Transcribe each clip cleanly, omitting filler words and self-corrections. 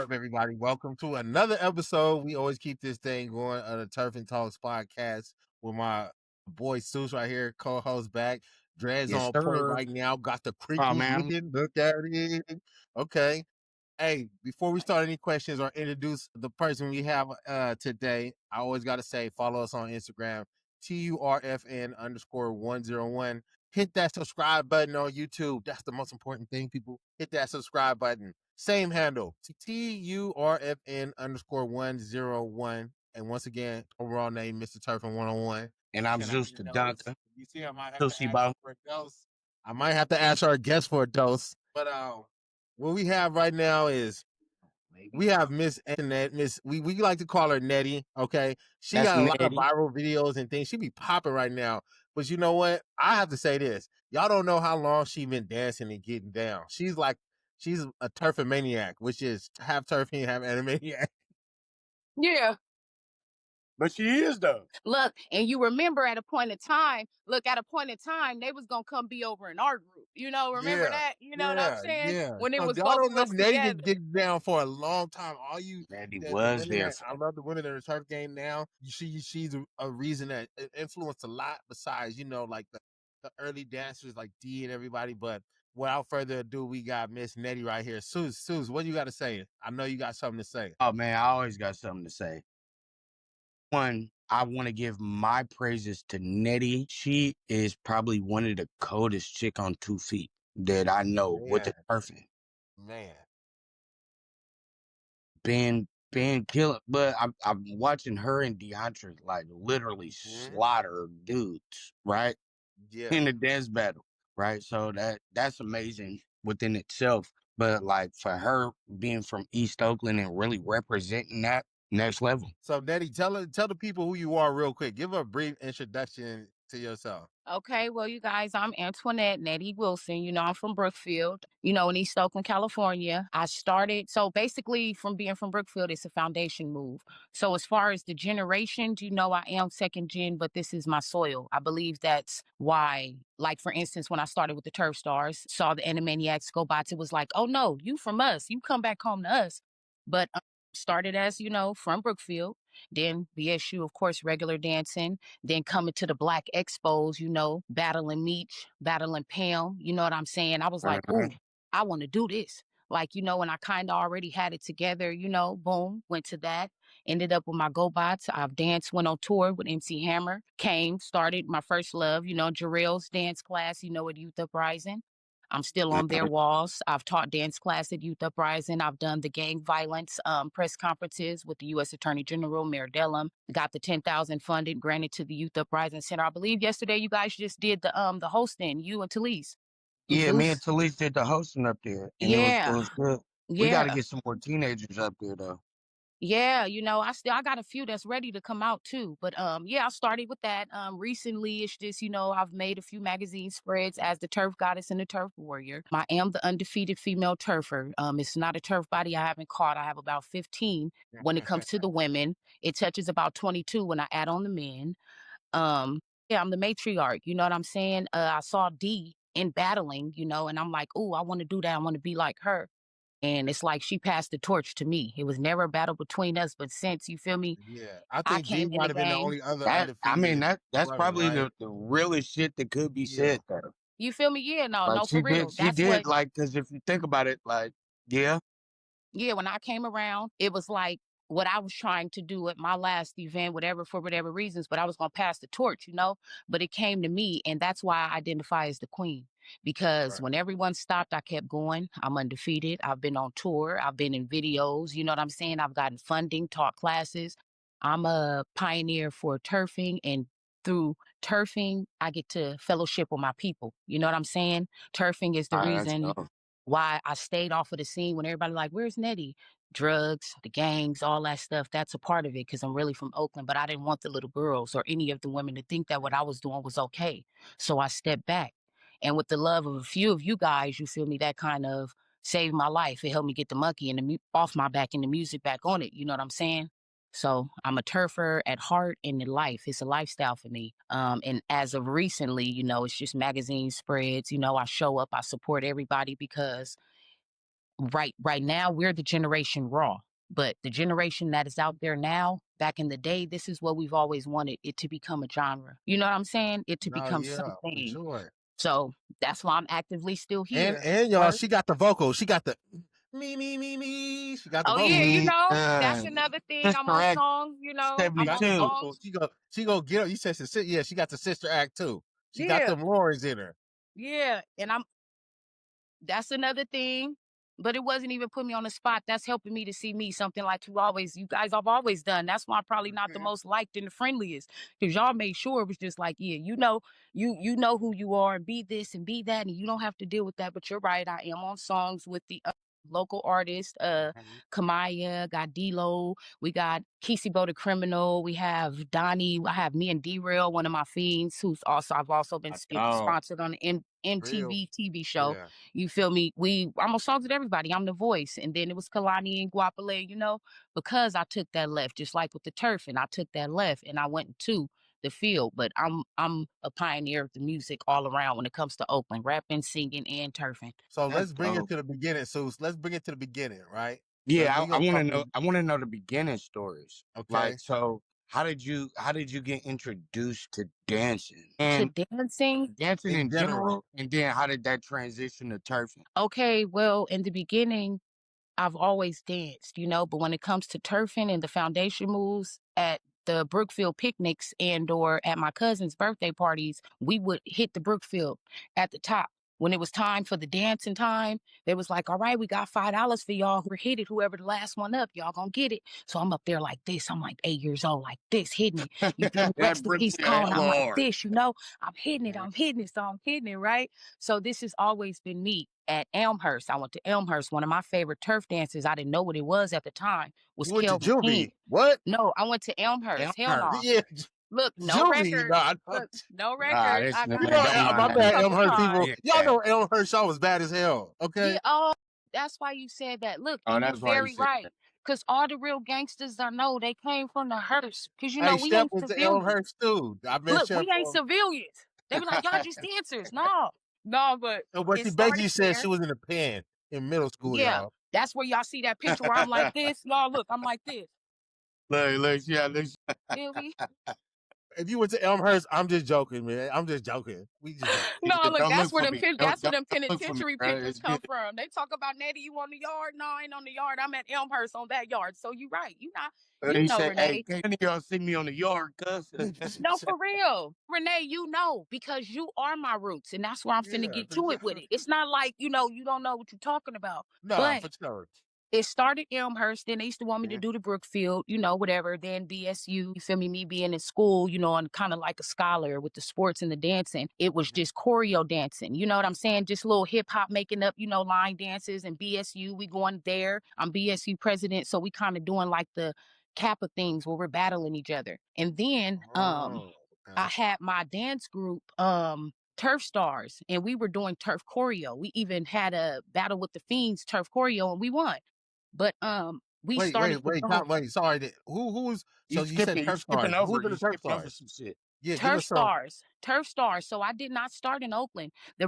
up, everybody? Welcome to another episode. We always keep this thing going on the Turfn Talks Podcast with my boy Seuss right here, co-host back. Dreads Yes, on point sir. right now. Got the Oh crinkles man, looking. Look at it. Okay. Hey, before we start any questions or introduce the person we have today, I always got to say, follow us on Instagram, TURFN_101. Hit that subscribe button on YouTube. That's the most important thing, people. Hit that subscribe button. Same handle, TURFN_101. And once again, overall name, Mr. Turfin 101. and I'm Can I Zeus get the a dose? Dunker. You see, I might have to Sushi ask Bo. for a dose. I might have to ask our guest for a dose. But what we have right now is we have Miss Internet, we like to call her Netty. Okay. She That's got a lot of Netty. viral videos and things. She be popping right now. But you know what? I have to say this. Y'all don't know how long she been dancing and getting down. She's a turfing maniac, which is half turfing, half animaniac. Yeah. But she is though. Look, and you remember at a point in time, they was gonna come be over in our group. Remember Yeah. that? You know what I'm saying? Yeah. When it So was y'all both don't of know us Netty together. been getting down for a long time. All you Netty the was women there. I love the women in the turf game now. She's a reason that influenced a lot besides, like the early dancers like D and everybody. But without further ado, we got Miss Netty right here. Suze, what you got to say? I know you got something to say. Oh man, I always got something to say. One, I want to give my praises to Netty. She is probably one of the coldest chick on 2 feet that I know with the perfect. Man. Been killer, but I'm watching her and DeAndre like literally slaughter dudes, right? Yeah. In the dance battle, right? So that's amazing within itself. But like for her being from East Oakland and really representing that next level. So Netty, tell the people who you are real quick. Give a brief introduction to yourself. Okay, well, you guys, I'm Antoinette Netty Wilson. I'm from Brookfield, in East Oakland, California. So basically, from being from Brookfield, it's a foundation move. So as far as the generations, I am second gen, but this is my soil. I believe that's why, like, for instance, when I started with the Turf Stars, saw the Animaniacs go by, it was like, oh no, you from us, you come back home to us. But started as, from Brookfield, then BSU, of course, regular dancing, then coming to the Black Expos, battling Meech, battling Pam, you know what I'm saying? I was like, ooh, I want to do this. Like, and I kind of already had it together, boom, went to that, ended up with my GoBots. I've danced, went on tour with MC Hammer, started my first love, Jarrell's dance class, at Youth Uprising. I'm still on their walls. I've taught dance class at Youth Uprising. I've done the gang violence press conferences with the U.S. Attorney General, Mayor Dellum. Got the 10,000 funded, granted to the Youth Uprising Center. I believe yesterday you guys just did the hosting, you and Talise. Yeah, me and Talise did the hosting up there, and it Yeah, was good. We got to get some more teenagers up there though. Yeah, I got a few that's ready to come out too. But yeah, I started with that. Recently it's just, I've made a few magazine spreads as the turf goddess and the turf warrior. I am the undefeated female turfer. It's not a turf body I haven't caught. I have about 15 when it comes to the women. It touches about 22 when I add on the men. Yeah, I'm the matriarch, you know what I'm saying? I saw D in battling, and I'm like, ooh, I want to do that. I want to be like her. And it's like she passed the torch to me. It was never a battle between us, but since, you feel me, Yeah. I I think D came in might the have been the game. only other That's brother, probably right? the realest shit that could be said though. You feel me? Yeah, no, Like no, for real. she That's did what, like, because if you think about it, like, yeah. yeah, when I came around, it was like what I was trying to do at my last event, whatever, for whatever reasons, but I was going to pass the torch, but it came to me. And that's why I identify as the queen. Because Right. when everyone stopped, I kept going. I'm undefeated. I've been on tour. I've been in videos. You know what I'm saying? I've gotten funding, taught classes. I'm a pioneer for turfing. And through turfing, I get to fellowship with my people. You know what I'm saying? Turfing is the All right, that's reason dope. why I stayed off of the scene when everybody like, where's Netty? Drugs, the gangs, all that stuff. That's a part of it because I'm really from Oakland, but I didn't want the little girls or any of the women to think that what I was doing was okay. So I stepped back. And with the love of a few of you guys, you feel me, that kind of saved my life. It helped me get the monkey and off my back and the music back on it. You know what I'm saying? So I'm a turfer at heart and in life. It's a lifestyle for me. And as of recently, it's just magazine spreads. I show up, I support everybody because right now we're the generation raw, but the generation that is out there now, back in the day, this is what we've always wanted it to become a genre. You know what I'm saying? It to No, become yeah, for something. sure. So that's why I'm actively still here. And y'all, she got the vocal. She got the me. She got the Oh vocal. yeah, you Me, know, that's another thing. that's I'm on correct. songs, you know, I'm Got on the 72. vocal. songs. She go get up. You said yeah, she got the sister act too. She got Yeah, them roars in her. yeah. And that's another thing. But it wasn't even putting me on the spot. That's helping me to see me something like you guys have always done. That's why I'm probably not the most liked and the friendliest. Because y'all made sure it was just like, yeah, you know who you are and be this and be that, and you don't have to deal with that. But you're right. I am on songs with the local artist, Kamaya, got D-Lo, we got Kisibo the Criminal, we have Donnie, I have me and D-Rail, one of my fiends, I've also been sponsored on the Real. MTV TV show. Yeah. You feel me? I'm on songs with everybody. I'm the voice. And then it was Kalani and Guapale, you know, because I took that left, just like with the turf, and I took that left and I went to the field. But I'm a pioneer of the music all around when it comes to Oakland, rapping, singing, and turfing. So That's let's bring it dope. to the beginning, Seuss. Let's bring it to the beginning, right? Because Yeah, we I gonna want to talk. know. I want to know the beginning stories. Okay. Like, so how did you get introduced to dancing To and dancing, dancing In in general. general, and then how did that transition to turfing? okay, well, in the beginning, I've always danced, you know, but when it comes to turfing and the foundation moves at the Brookfield picnics and or at my cousin's birthday parties, we would hit the Brookfield at the top. When it was time for the dancing time, they was like, all right, we got $5 for y'all who hit it. Whoever the last one up, y'all gonna get it. So I'm up there like this. I'm like 8 years old, like this, hitting it. You feel me? That Rest in brings peace, you Cone. hella I'm like hard. this, you know? I'm hitting it. I'm hitting it. So I'm hitting it, right? So this has always been me. At Elmhurst, I went to Elmhurst. One of my favorite turf dances, I didn't know what it was at the time, was You went to Kelvin King. Juvie. What? No, I went to Elmhurst. Hell Elmhurst. no. Yeah, Look, no Juvie. record. No, Look, no Nah, record. this I you got nigga know, it. don't You my mind feel me? that. bad, A couple Elmhurst people. times. Y'all Yeah. know Elmhurst Shaw was bad as hell. Okay. Yeah, oh, that's why you said that. Look, Oh, and you're that's why you very said right. that. Because all the real gangsters I know, they came from the Hearst. Because, you know, Hey, we Shep ain't went to civilians. Elmhurst too. I met Look, Shep we ain't for. civilians. They be like, y'all just dancers. No. No, but So, but it she started basically said she there. was in the pen in middle school, Yeah, y'all. that's where y'all see that picture where I'm like this. No, look, I'm like this. Look, yeah, look. Feel me? If you went to Elmhurst, I'm just joking, man. I'm just joking. We just joking. No, look, Don't look for me. that's where them Don't look for me, penitentiary bro. pictures It's come good. from. They talk about Netty, you on the yard? No, I ain't on the yard. I'm at Elmhurst on that yard. So you right. You He know, said, "Hey, Renee. can any of y'all see me on the yard, cuz?" No, for real. Renee, you know, because you are my roots. And that's where I'm finna Yeah, get for to it with sure. it. It's not like, you know, you don't know what you're talking about. Nah, But for sure. it started Elmhurst. Then they used to want me to Mhm. do the Brookfield, you know, whatever. Then BSU, you feel me? Me being in school, you know, and kind of like a scholar with the sports and the dancing. It was just choreo dancing. You know what I'm saying? Just little hip hop making up, you know, line dances. And BSU, we going there. I'm BSU president. So we kind of doing like the Kappa things where we're battling each other. And then Oh, I okay. had my dance group, Turf Stars, and we were doing turf choreo. We even had a battle with the Fiends turf choreo and we won. But we Wait, started wait, to wait, go wait. Sorry, who was? So you said You Turf skipping Stars. over, Who's in you the Turf skipping over Stars? some shit. Yeah, give Turf us some. Stars, Turf Stars. So I did not start in Oakland. I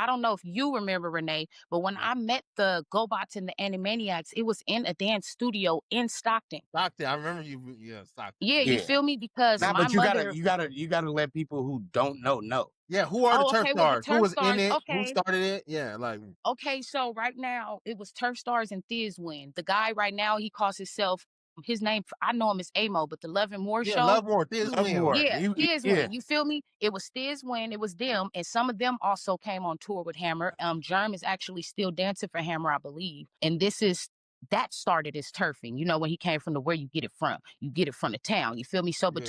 don't know if you remember, Renee, but when I met the GoBots and the Animaniacs, it was in a dance studio in Stockton. Stockton. I remember you. Yeah, Stockton. Yeah, Yeah, you Yeah. feel me? Because Nah, my but mother. you gotta let people who don't know. yeah. Who are the Oh, Turf okay. Well, the Stars? Who Turf was in Stars. it? Who Okay. started it? Yeah, like Okay, so right now it was Turf Stars and Thizwin. The guy right now, he calls himself his name. I know him as Amo, but the Love and More yeah, show. Love More. This Love win. more. Yeah, Yeah. Thizwin. You feel me? It was Thizwin. It was them, and some of them also came on tour with Hammer. Germ is actually still dancing for Hammer, I believe. And that started as turfing. You know, when he came from the where you get it from. You get it from the town. You feel me? So Yeah,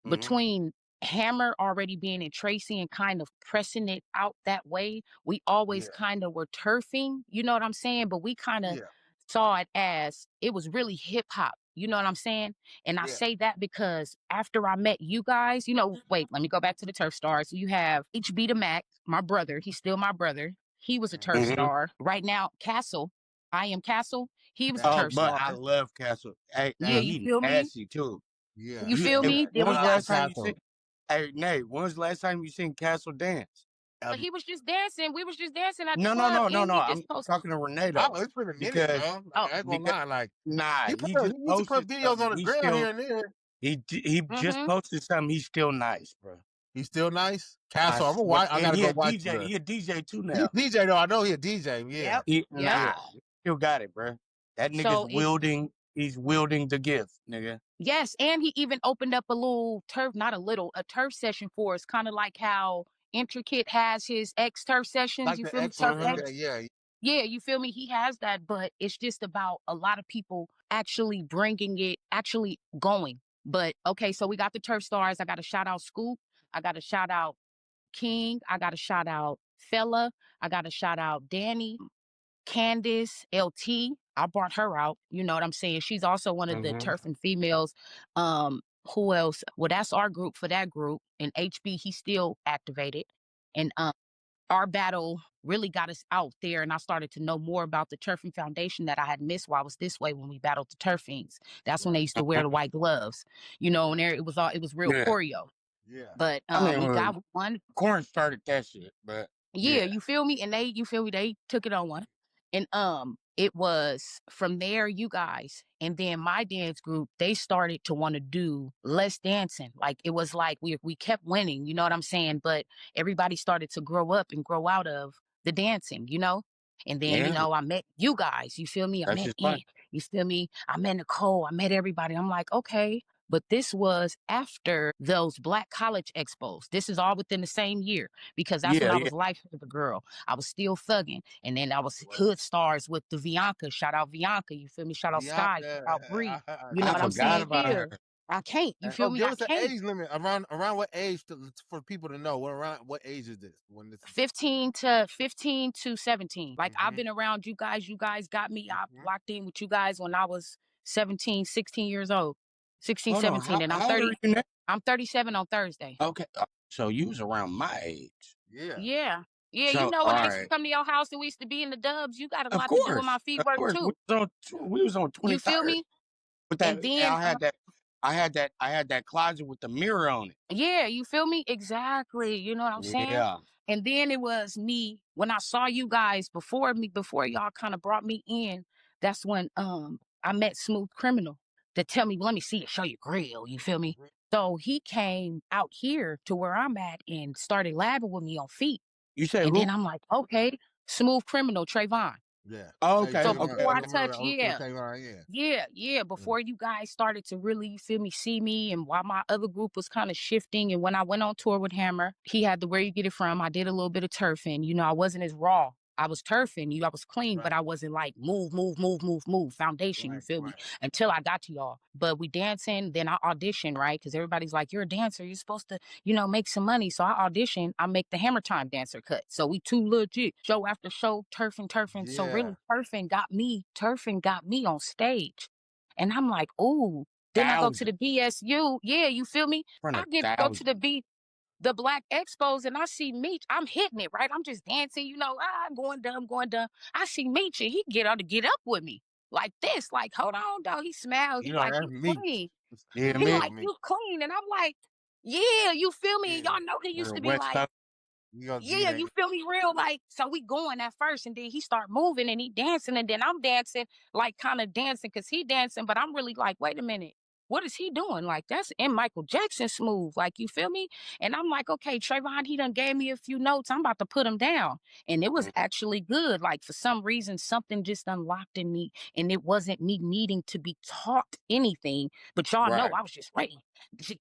Mhm. between Hammer already being in Tracy and kind of pressing it out that way, we always yeah, kind of were turfing. You know what I'm saying? But we kind of yeah, saw it as it was really hip hop. You know what I'm saying? And I yeah. say that because after I met you guys, you know, wait, let me go back to the Turf Stars. You have HB the Mac, my brother. He's still my brother. He was a Turf Mhm. Star. Right now, Castle, I am Castle. He was a Castle. Oh, Turf but Star. I love Castle. Hey, Yeah, hey, you Castle. he feel me? nasty too. Yeah, You feel yeah. me? When Then Shout we was the out to got last time you seen? Castle. Hey, Nate, when was the last time you seen Castle dance? But he was just dancing. We was just dancing at the No, club, and he I'm just posted. talking to Renee Oh, though, it's been a minute, because bro. Oh, I ain't gonna because lie. Like nah, he he just used to put posted videos something. on the He's ground still here and there. he just mm-hmm. posted something. He's still nice, bro. He's still nice. I Castle, I'm gonna swear, watch. I and gotta he go a watch DJ. the. He a DJ too He now. DJ though. I know he a DJ. Yeah, Yep. Nah, he still got it, bro. That nigga's So wielding. He's wielding the gift, nigga. yes, and he even opened up a little turf, not a little, a turf session for us, kind of like how Intricate has his X turf sessions. like You the feel me? X. Turf Yeah, X. yeah. Yeah, you feel me? He has that, but it's just about a lot of people actually bringing it, actually going. But okay, so we got the turf stars. I got to shout out Scoop. I got to shout out King. I got to shout out Fella. I got to shout out Danny. Candace, LT. I brought her out. You know what I'm saying? She's also one of the Turfn females. Who else? Well, that's our group for that group. And HB, he's still activated. And our battle really got us out there, and I started to know more about the Turfing Foundation that I had missed while I was this way when we battled the Turfings. That's when they Right. used to wear the white gloves, you know, and there it was real Yeah, choreo. Yeah. But I mean, we got one. Corn started that shit, but Yeah, yeah, you feel me? And you feel me? They took it on one. And it was from there, you guys, and then my dance group, they started to want to do less dancing. Like it was like we kept winning, you know what I'm saying? But everybody started to grow up and grow out of the dancing, you know? And then, you yeah, know, I met you guys, you feel me? I that's met just Ian, fine. you feel me? I met Nicole, I met everybody. I'm like, okay. But this was after those Black College Expos. This is all within the same year because that's when Yeah, I yeah. was life of a girl. I was still thugging. And then I was hood stars with the Bianca. Shout out Bianca. You feel me? Shout out Sky. Shout out Bree. You know I what I'm forgot saying? about Yeah. her. I can't. You feel So me? give I us an can't. age limit around what age for people to know what age is this when this is 15 to 17. Like I've been around you guys. You guys got me. I locked in with you guys when I was 17, 16 years old. 16, Hold on, 17. And I'm how old are 30. you now? I'm 37 on Thursday. Okay, so you was around my age. Yeah. Yeah. Yeah, you So know when all I used to right, come to your house and we used to be in the dubs, you got a of lot to do with my course, feet work we too. was on You feel 23rd me? with that. And And then I had that closet with the mirror on it. yeah, you feel me? Exactly. You know what I'm saying? Yeah, And then it was me when I saw you guys before y'all kind of brought me in. That's when I met Smooth Criminal to tell me, let me see it, show you grill. You feel me? So he came out here to where I'm at and started labbing with me on feet. you said And who? then I'm like, okay, Smooth Criminal, Trayvon. Yeah. Oh, Tay So okay, Trayvon. before okay, I I okay. touch, remember old school yeah. Trayvon. Yeah. Yeah. Before you guys started to really, you feel me, see me, and while my other group was kind of shifting, and when I went on tour with Hammer, he had the Where You Get It From. I did a little bit of turfing. You know, I wasn't as raw. I was turfing, I was clean, but Right. I wasn't like move, foundation, you Right. feel me? Right. Until I got to y'all. But we dancing, then I audition, right? Because everybody's like, you're a dancer, you're supposed to, make some money. So I audition, I make the Hammer Time dancer cut. So we too legit, show after show, turfing. So Yeah. really, turfing got me on stage. And I'm like, ooh. Then I go to the Thousands, BSU. Yeah, you feel me? in front I of get to go to thousands. the Black Expos and I see Meech. I'm hitting it, right? I'm just dancing, going dumb. I see Meech and he get up with me like this. Like, hold on, dog. He smiles. You He know like, that's you me. clean. Yeah, He me. Yeah, like, me. you clean. And I'm like, yeah, you feel me? And Yeah. y'all know he used to be West like, Coast. You gonna see yeah, that? you feel me? Real like, so we going at first, and then he start moving and he dancing, and then I'm dancing, like kind of dancing because he dancing, but I'm really like, wait a minute, what is he doing? Like that's in Michael Jackson smooth, like you feel me? And I'm like, okay, Trayvon, he done gave me a few notes. I'm about to put him down, and it was actually good. Like for some reason, something just unlocked in me, and it wasn't me needing to be taught anything, but y'all know Right. I was just ready,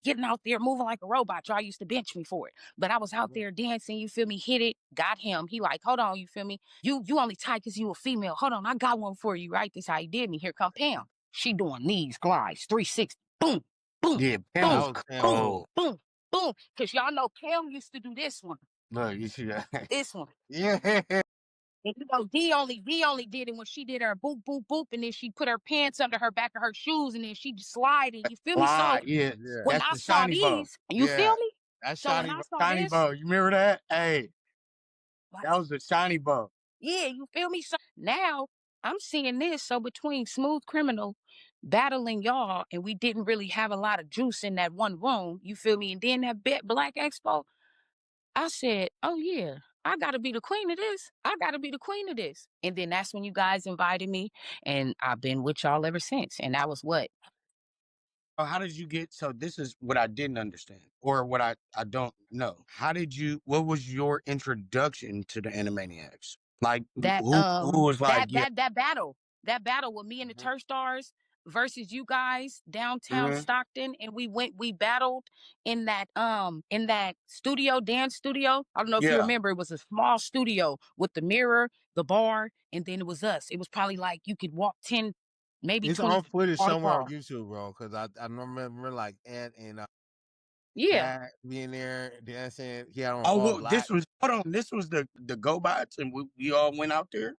getting out there moving like a robot. Y'all used to bench me for it. But I was out there dancing, you feel me? Hit it, got him. He like, hold on, you feel me? You only tight because you a female. Hold on, I got one for you, right? This how he did me. Here come Pam. She doing knees, glides, 360. Boom, boom, Yeah, Pam boom, That was was Pam boom, move. cold. boom, boom. Because y'all know Pam used to do this one, Look, you see that? this one. Yeah. And V only did it when she did her boop, boop, boop, and then she put her pants under her back of her shoes, and then she just sliding. You feel me? So Fly, yeah. Yeah. when That's I the saw shiny bow. these, you Yeah. feel me? That's So when shiny. I saw Shiny this, bow. You remember that? Hey, like, that was the shiny bow. yeah, you feel me? So now I'm seeing this. So between Smooth Criminal battling y'all, and we didn't really have a lot of juice in that one room, you feel me? And then that Black Expo, I said, oh yeah, I got to be the queen of this. I got to be the queen of this. And then that's when you guys invited me, and I've been with y'all ever since. And that was what? So how did you get? So this is what I didn't understand, or what I don't know. How did you? What was your introduction to the Animaniacs? Like That who was like, yeah, that battle with me and the Turf Stars versus you guys downtown mhm, Stockton, and we battled in that studio, dance studio. I don't know if you yeah. remember, it was a small studio with the mirror, the bar, and then it was us. It was probably like you could walk 10, maybe It's 20 on footage on the somewhere on bar. YouTube, bro. Because I remember like Ant and Yeah, Dad being there dancing. He had on Oh, all well, black. this was hold on. This was the GoBots, and we all went out there,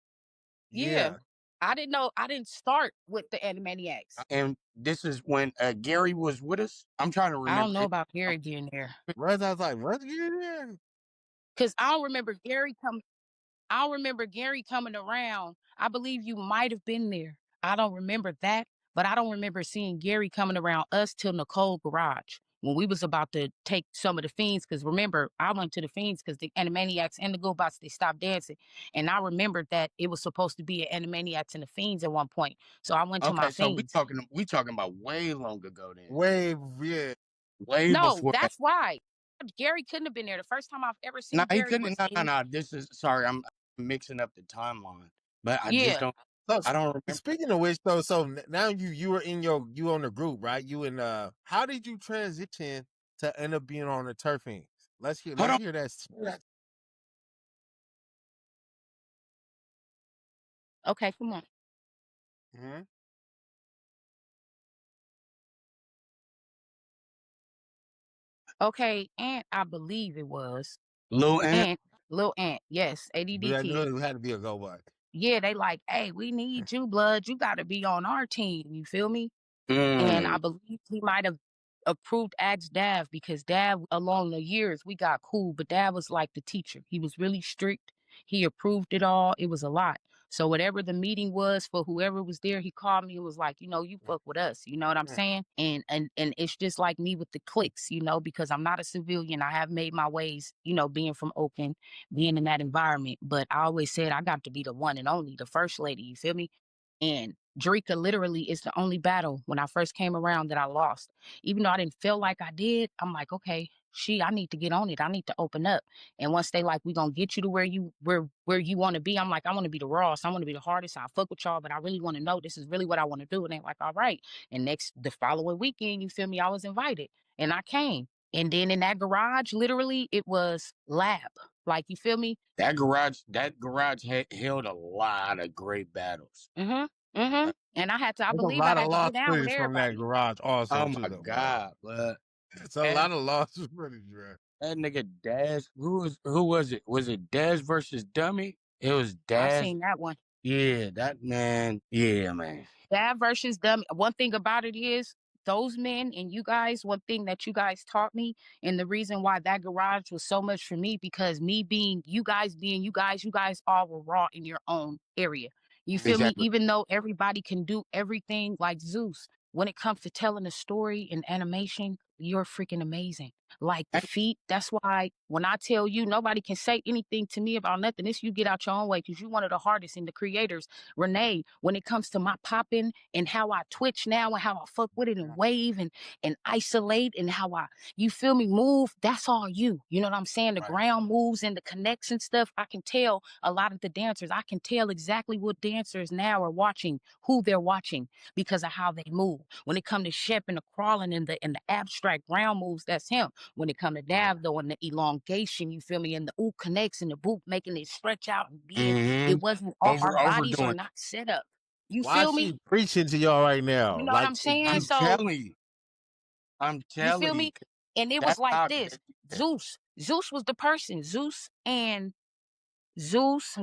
yeah. Yeah. I didn't know. I didn't start with the Animaniacs. and this is when Gary was with us. I'm trying to I don't remember. know about Gary being there. Russ, I was like, "What's getting there?" Cause I don't remember Gary coming around. I believe you might have been there. I don't remember that, but I don't remember seeing Gary coming around us till Nicole garage when we was about to take some of the fiends. Cause remember, I went to the fiends because the Animaniacs and the GoBots, they stopped dancing. And I remembered that it was supposed to be an Animaniacs and the fiends at one point. So I went to my Okay, so fiends. we talking about way long ago then, Way, yeah. way No, before that. that's why. Gary couldn't have been there. The first time I've ever No, seen he Gary couldn't. was No, no, in, no. This is sorry. I'm mixing up the timeline, but I just yeah. don't. So I don't remember. speaking of which, though, now you were in you on the group, right? You and how did you transition to end up being on the Turfing? Hold Let's on. hear that. Okay, come on. Mm-hmm. Okay, Aunt, I believe it was. Lil Ant. Aunt, little Aunt, yes, But ADD I knew kid. it had to be a go by. Yeah, they like, hey, we need you, blood. You got to be on our team. You feel me? And I Mm, believe he might have approved asked Dav because Dav, along the years, we got cool, but Dav was like the teacher. He was really strict. He approved it all. It was a lot. So whatever the meeting was for whoever was there, he called me and was like, you fuck with us. You know what I'm saying? And it's just like me with the clicks, because I'm not a civilian. I have made my ways, being from Oakland, being in that environment. But I always said I got to be the one and only, the first lady. You feel me? And Drika literally is the only battle when I first came around that I lost. Even though I didn't feel like I did, I'm like, okay, I need to get on it. I need to open up. And once they like, we gonna get you to where you want to be. I'm like, I want to be the rawest. I want to be the hardest. I fuck with y'all, but I really want to know this is really what I want to do. And they like, all right. And the following weekend, you feel me? I was invited and I came. And then in that garage, literally, it was lab. Like, you feel me? that garage held a lot of great battles. Mm-hmm. Mm-hmm. And I There's a believe I lot of had to get lost down with footage from that everybody. garage, also Oh too, my though, bro. God, but It's a that, lot of lost footage, bro. that nigga Daz, who was it? Was it Daz versus Dummy? It was I Daz. seen that one. Yeah, that man. Yeah, man. That versus them. One thing about it is those men and you guys, one thing that you guys taught me, and the reason why that garage was so much for me, because me being you guys all were raw in your own area. You feel me? Exactly. Even though everybody can do everything like Zeus, when it comes to telling a story and animation, you're freaking amazing. Like the Thank- feet, that's why when I tell you nobody can say anything to me about nothing, it's you get out your own way because you're one of the hardest and the creators. Renee, when it comes to my popping and how I twitch now and how I fuck with it and wave and isolate and how you feel me, move, that's all you. You know what I'm saying? The Right. ground moves and the connects and stuff. I can tell a lot of the dancers. I can tell exactly what dancers now are watching, who they're watching because of how they move. When it comes to Shep and the crawling and the abstract ground moves, that's him. When it comes to Dav though and the elongation, you feel me, and the ooh connects and the boot making it stretch out and bend, Mm-hmm. it wasn't our bodies are Overdoing. not set up. You Why feel is me? she preaching to y'all right now? You know what Like, I'm saying? I'm So telling you. I'm you feel telling you. me? And it was That's like how. this. Zeus was the person. Zeus,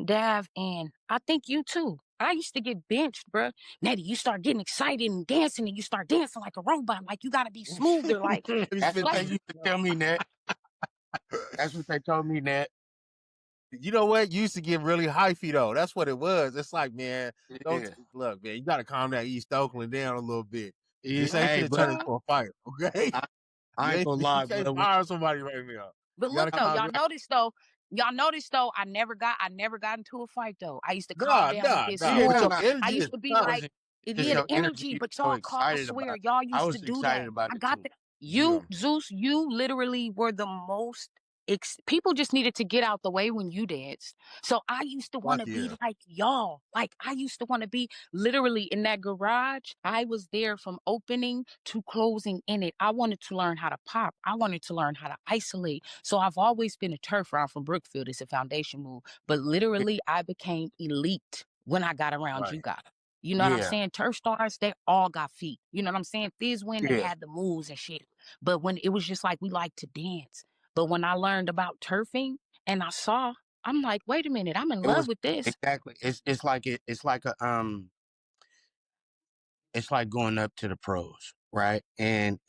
Dav, and I think you too. I used to get benched, bruh. Netty, you start getting excited and dancing, and you start dancing like a robot, like you gotta be smoother, like, That's what they like used to tell me, Nat. That's what they told me, Nat. you know what? You used to get really hyphy though. That's what it was. It's like, man, don't Yeah. look, man. You got to calm that East Oakland down a little bit. Yeah, This ain't hey, finna turn but into a fight, okay? I ain't gonna You lie, can't but fire somebody right now. But You got look to though, calm y'all down. notice though, Y'all notice though, I never got into a fight though. I used to calm Nah, down and nah, get nah. Yeah, But no, smooth. your no. I energy used is to be tough. like, Wasn't just yeah, the your energy, energy. but So y'all call, I excited swear, about it. y'all I used to was do excited that. about I it got too. the Yeah. you, Zeus, you literally were the most people just needed to get out the way when you danced. So I used to want Fuck to be yeah. like y'all. Like I used to want to be literally in that garage. I was there from opening to closing in it. I wanted to learn how to pop. I wanted to learn how to isolate. So I've always been a turf round from Brookfield. It's a foundation move. But literally I became elite when I got around you Right. guys. You know what I'm Yeah. saying? Turf stars, they all got feet. You know what I'm saying? Fizz when they Yeah. had the moves and shit. But when it was just like we like to dance. But when I learned about turfing and I saw, I'm like, wait a minute, I'm in It love was with this. exactly. It's like it's like a it's like going up to the pros, right? And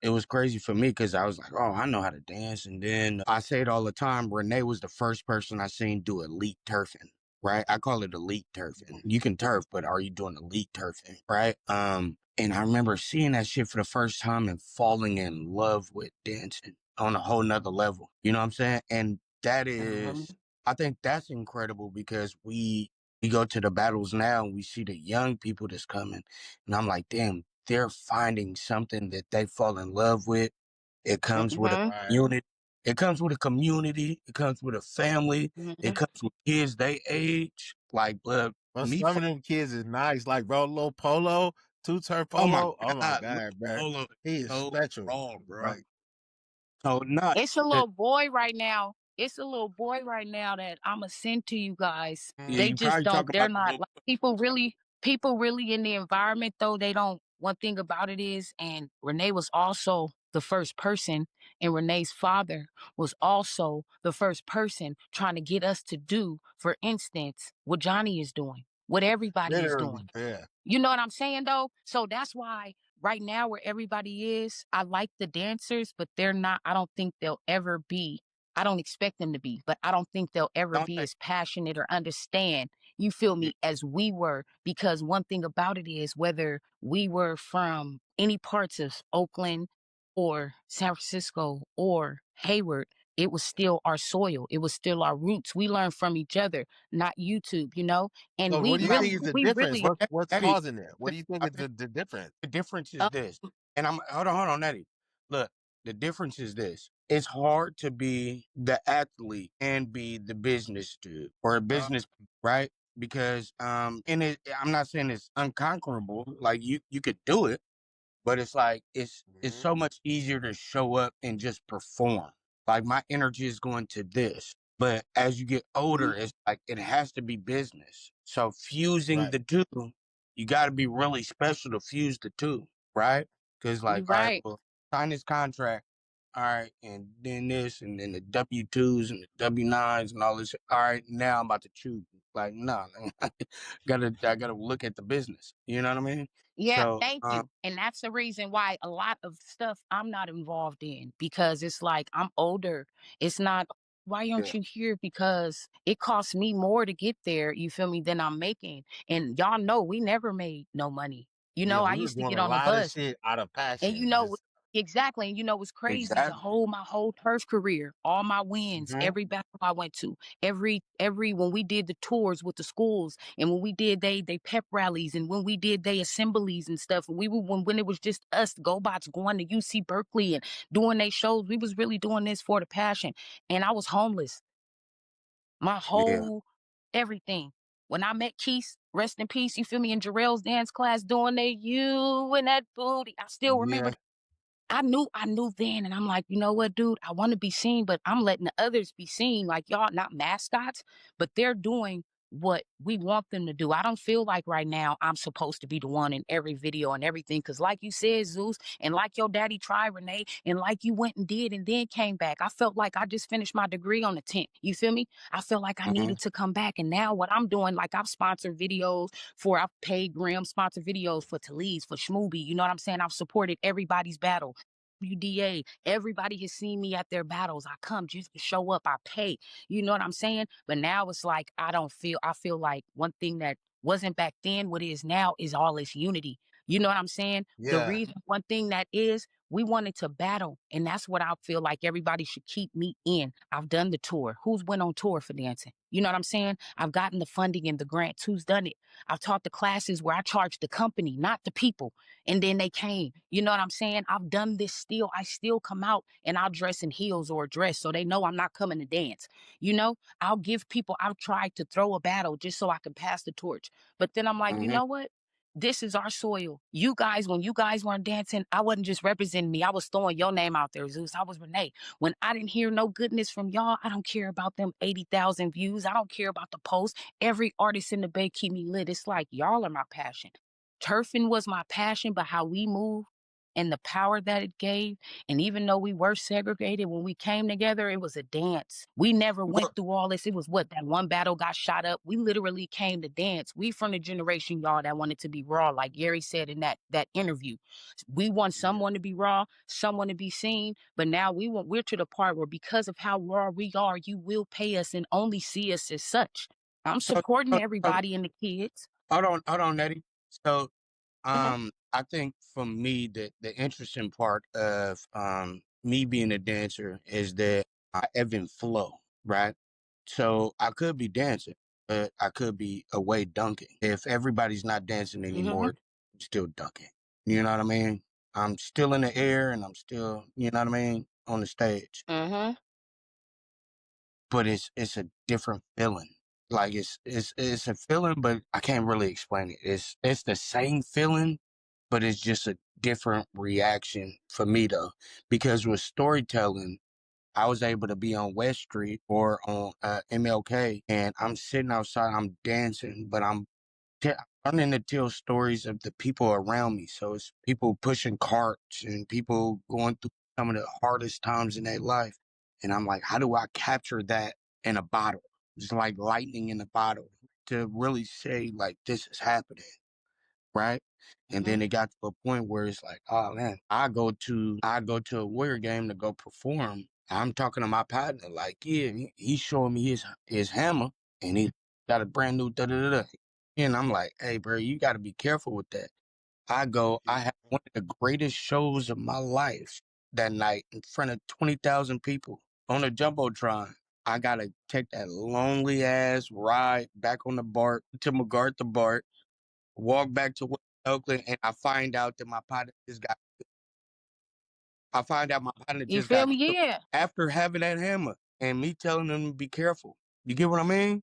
it was crazy for me because I was like, oh, I know how to dance. And then I say it all the time. Renee was the first person I seen do elite turfing, right? I call it elite turfing. You can turf, but are you doing elite turfing, right? And I remember seeing that shit for the first time and falling in love with dancing on a whole nother level. You know what I'm saying? And that Mhm. is, I think that's incredible because we go to the battles now and we see the young people that's coming. And I'm like, damn, they're finding something that they fall in love with. It comes with a Mhm. Right. unit. It comes with a community. It comes with a family. It Mhm. comes with kids they age. Like, but But me, some of them kids is nice. Like, bro, Lil Polo, two-turn oh my Polo. Oh my God, Lil God, bro. Polo is He is so special, raw, bro. bro. So not It's a the, little boy right now. It's a little boy right now that I'ma send to you guys. yeah, They you just probably don't, talk they're about the not little, like people really in the environment though, they don't one thing about it is, and Renee was also the first person, and Renee's father was also the first person trying to get us to do, for instance, what Johnny is doing, what everybody is Literally, doing. yeah. You know what I'm saying though? So that's why right now where everybody is, I like the dancers, but they're not, I don't think they'll ever be. I don't expect them to be, but I don't think they'll ever don't be they? as passionate or understand, you feel Yeah, me, as we were. Because one thing about it is whether we were from any parts of Oakland or San Francisco or Hayward, it was still our soil. It was still our roots. We learned from each other, not YouTube, you know? And So what do you not, think is the we difference? really, What's Eddie, causing it? What do you think I is think the difference? the difference is uh, this, and I'm hold on, Eddie. Look, the difference is this. It's hard to be the athlete and be the business dude or a Uh, business, right? Because and I'm not saying it's unconquerable. Like you could do it, but it's like it's mhm. so much easier to show up and just perform. Like my energy is going to this. But as you get older, it's like it has to be business. So fusing Right. the two, you got to be really special to fuse the two, right? Because like, you're all right, right. well, sign this contract, all right, and then this, and then the W-2s and the W-9s and all this. All right, now I'm about to choose. Like, no, I gotta look at the business. You know what I mean? Yeah, So, thank you. And that's the reason why a lot of stuff I'm not involved in, because it's like I'm older. It's not, why yeah, aren't you here? Because it costs me more to get there, you feel me, than I'm making. And y'all know we never made no money. You Yeah, know, I we were used to doing get a on the lot of bus. shit out of And you passion. know Just exactly, and you know what's crazy? The exactly. whole my whole turf career, all my wins, Hmm. every battle I went to, every when we did the tours with the schools, and when we did they pep rallies, and when we did they assemblies and stuff, and we were when it was just us GoBots going to UC Berkeley and doing they shows, we was really doing this for the passion. And I was homeless, my Yeah, whole everything. When I met Keith, rest in peace, you feel me, in Jarrell's dance class doing they you and that booty, I still remember. yeah, I knew then, and I'm like, you know what, dude? I want to be seen, but I'm letting the others be seen. Like y'all, not mascots, but they're doing what we want them to do. I don't feel like right now I'm supposed to be the one in every video and everything. Cause like you said, Zeus, and like your daddy tried, Renee, and like you went and did and then came back. I felt like I just finished my degree on the 10th. You feel me? I felt like I hmm, needed to come back. And now what I'm doing, like I've sponsored videos I've paid Graham sponsor videos for Talise, for Schmooby. You know what I'm saying? I've supported everybody's battle. WDA, everybody has seen me at their battles. I come just to show up, I pay. You know what I'm saying? But now it's like I feel like one thing that wasn't back then, what is now is all this unity. You know what I'm saying? The Yeah. reason, one thing that is, we wanted to battle. And that's what I feel like everybody should keep me in. I've done the tour. Who's went on tour for dancing? You know what I'm saying? I've gotten the funding and the grants. Who's done it? I've taught the classes where I charged the company, not the people. And then they came. You know what I'm saying? I've done this still. I still come out and I'll dress in heels or a dress so they know I'm not coming to dance. You know, I'll give people, I've tried to throw a battle just so I can pass the torch. But then I'm like, you know what? This is our soil. You guys, when you guys weren't dancing, I wasn't just representing me. I was throwing your name out there, Zeus. I was Renee. When I didn't hear no goodness from y'all, I don't care about them 80,000 views. I don't care about the post. Every artist in the Bay keep me lit. It's like y'all are my passion. Turfing was my passion, but how we move and the power that it gave. And even though we were segregated, when we came together, it was a dance. We never went through all this. It was what, that one battle got shot up. We literally came to dance. We from the generation, y'all, that wanted to be raw, like Gary said in that interview. We want someone to be raw, someone to be seen, but now we're to the part where because of how raw we are, you will pay us and only see us as such. I'm supporting everybody and the kids. Hold on, Netty. So, Mhm. I think for me, the interesting part of me being a dancer is that I ebb and flow, right? So I could be dancing, but I could be away dunking. If everybody's not dancing Mhm. anymore, I'm still dunking. You know what I mean? I'm still in the air and I'm still, you know what I mean, on the stage. Mhm. But it's a different feeling. Like it's a feeling, but I can't really explain it. It's the same feeling, but it's just a different reaction for me though. Because with storytelling, I was able to be on West Street or on MLK, and I'm sitting outside, I'm dancing, but I'm running to tell stories of the people around me. So it's people pushing carts and people going through some of the hardest times in their life. And I'm like, how do I capture that in a bottle? It's like lightning in a bottle to really say like this is happening, right? And then Mhm. it got to a point where it's like, oh man, I go to a Warrior game to go perform. I'm talking to my partner like, yeah, he's showing me his hammer, and he got a brand new da da da da. And I'm like, hey, bro, you got to be careful with that. I had one of the greatest shows of my life that night in front of 20,000 people on a Jumbotron. I got to take that lonely ass ride back on the BART to McGarth the BART, walk back to Oakland, and I find out that my partner You just feel got me? killed Yeah. after having that hammer and me telling them to be careful. You get what I mean?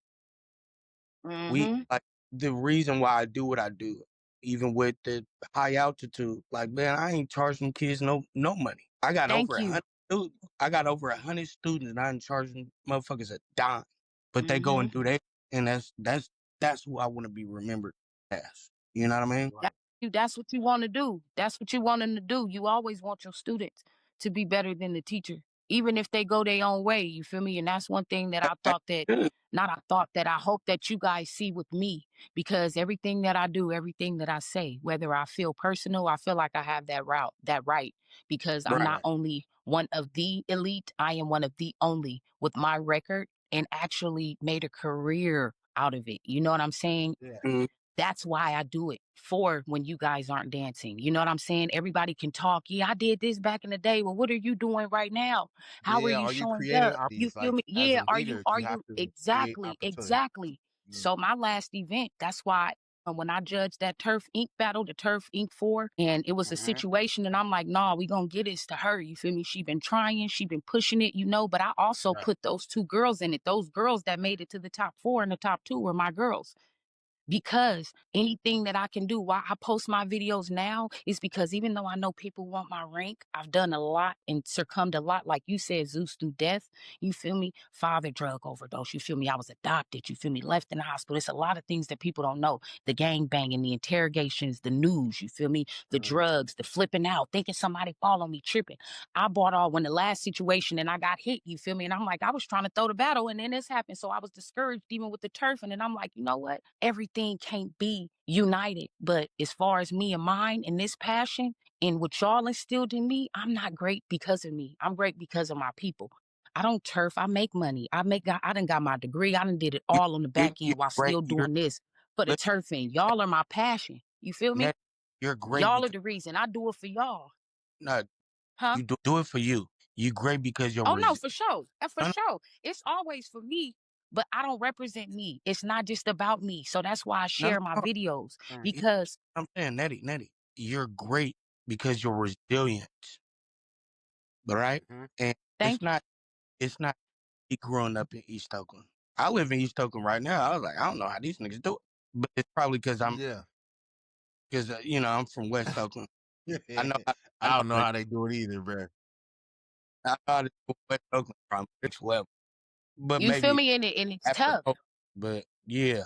We Mhm. like the reason why I do what I do, even with the high altitude. Like, man, I ain't charging kids no money. I got over Thank a you. hundred. I got over 100 students, and I ain't charging motherfuckers a dime. But they go and Mhm. do that, and that's who I want to be remembered as. You know what I mean? Right. That's what you want to do. That's what you want them to do. You always want your students to be better than the teacher, even if they go their own way. You feel me? And that's one thing that I hope that you guys see with me, because everything that I do, everything that I say, whether I feel personal, I feel like I have that right, because I'm not Right. only one of the elite, I am one of the only with my record and actually made a career out of it. You know what I'm saying? Yeah. Mhm. That's why I do it, for when you guys aren't dancing. You know what I'm saying? Everybody can talk. Yeah, I did this back in the day. Well, what are you doing right now? How are Yeah. you Are you showing creating up? You opportunities? feel Like me? as a Yeah. leader, Are you have you to create exactly, opportunity. exactly. Mm. So my last event, that's why when I judged that Turf Inc. battle, the Turf Inc. 4, and it was a Mhm. situation, and I'm like, nah, we gonna get this to her. You feel me? She been trying, she been pushing it, you know, but I also Right. put those two girls in it. Those girls that made it to the top 4 and the top 2 were my girls, because anything that I can do, why I post my videos now, is because even though I know people want my rank, I've done a lot and succumbed a lot. Like you said, Zeus, through death. You feel me? Father drug overdose. You feel me? I was adopted. You feel me? Left in the hospital. It's a lot of things that people don't know. The gang banging, the interrogations, the news. You feel me? The Mm. drugs, the flipping out, thinking somebody fall on me, tripping. I bought all when the last situation and I got hit. You feel me? And I'm like, I was trying to throw the battle, and then this happened. So I was discouraged even with the turf. And then I'm like, you know what? Everything can't be united. But as far as me and mine and this passion and what y'all instilled in me, I'm not great because of me. I'm great because of my people. I don't turf. I make money. I done got my degree. I done did it You all on the you back you end while great. still doing this for the turfing. Y'all are my passion. You feel me? You're great. Y'all are the reason. I do it for y'all. No, Huh? you do it for you. You're great because you're. Oh no, for sure. For sure. It's always for me, but I don't represent me. It's not just about me. So that's why I share my videos. Because I'm saying, Netty, you're great because you're resilient. Right? And thank you. It's not growing up in East Oakland. I live in East Oakland right now. I was like, I don't know how these niggas do it. But it's probably because I'm I'm from West Oakland. I know I don't know how they do it either, bro. I know how to do West Oakland from next level. But You maybe feel me? And it's tough. But yeah.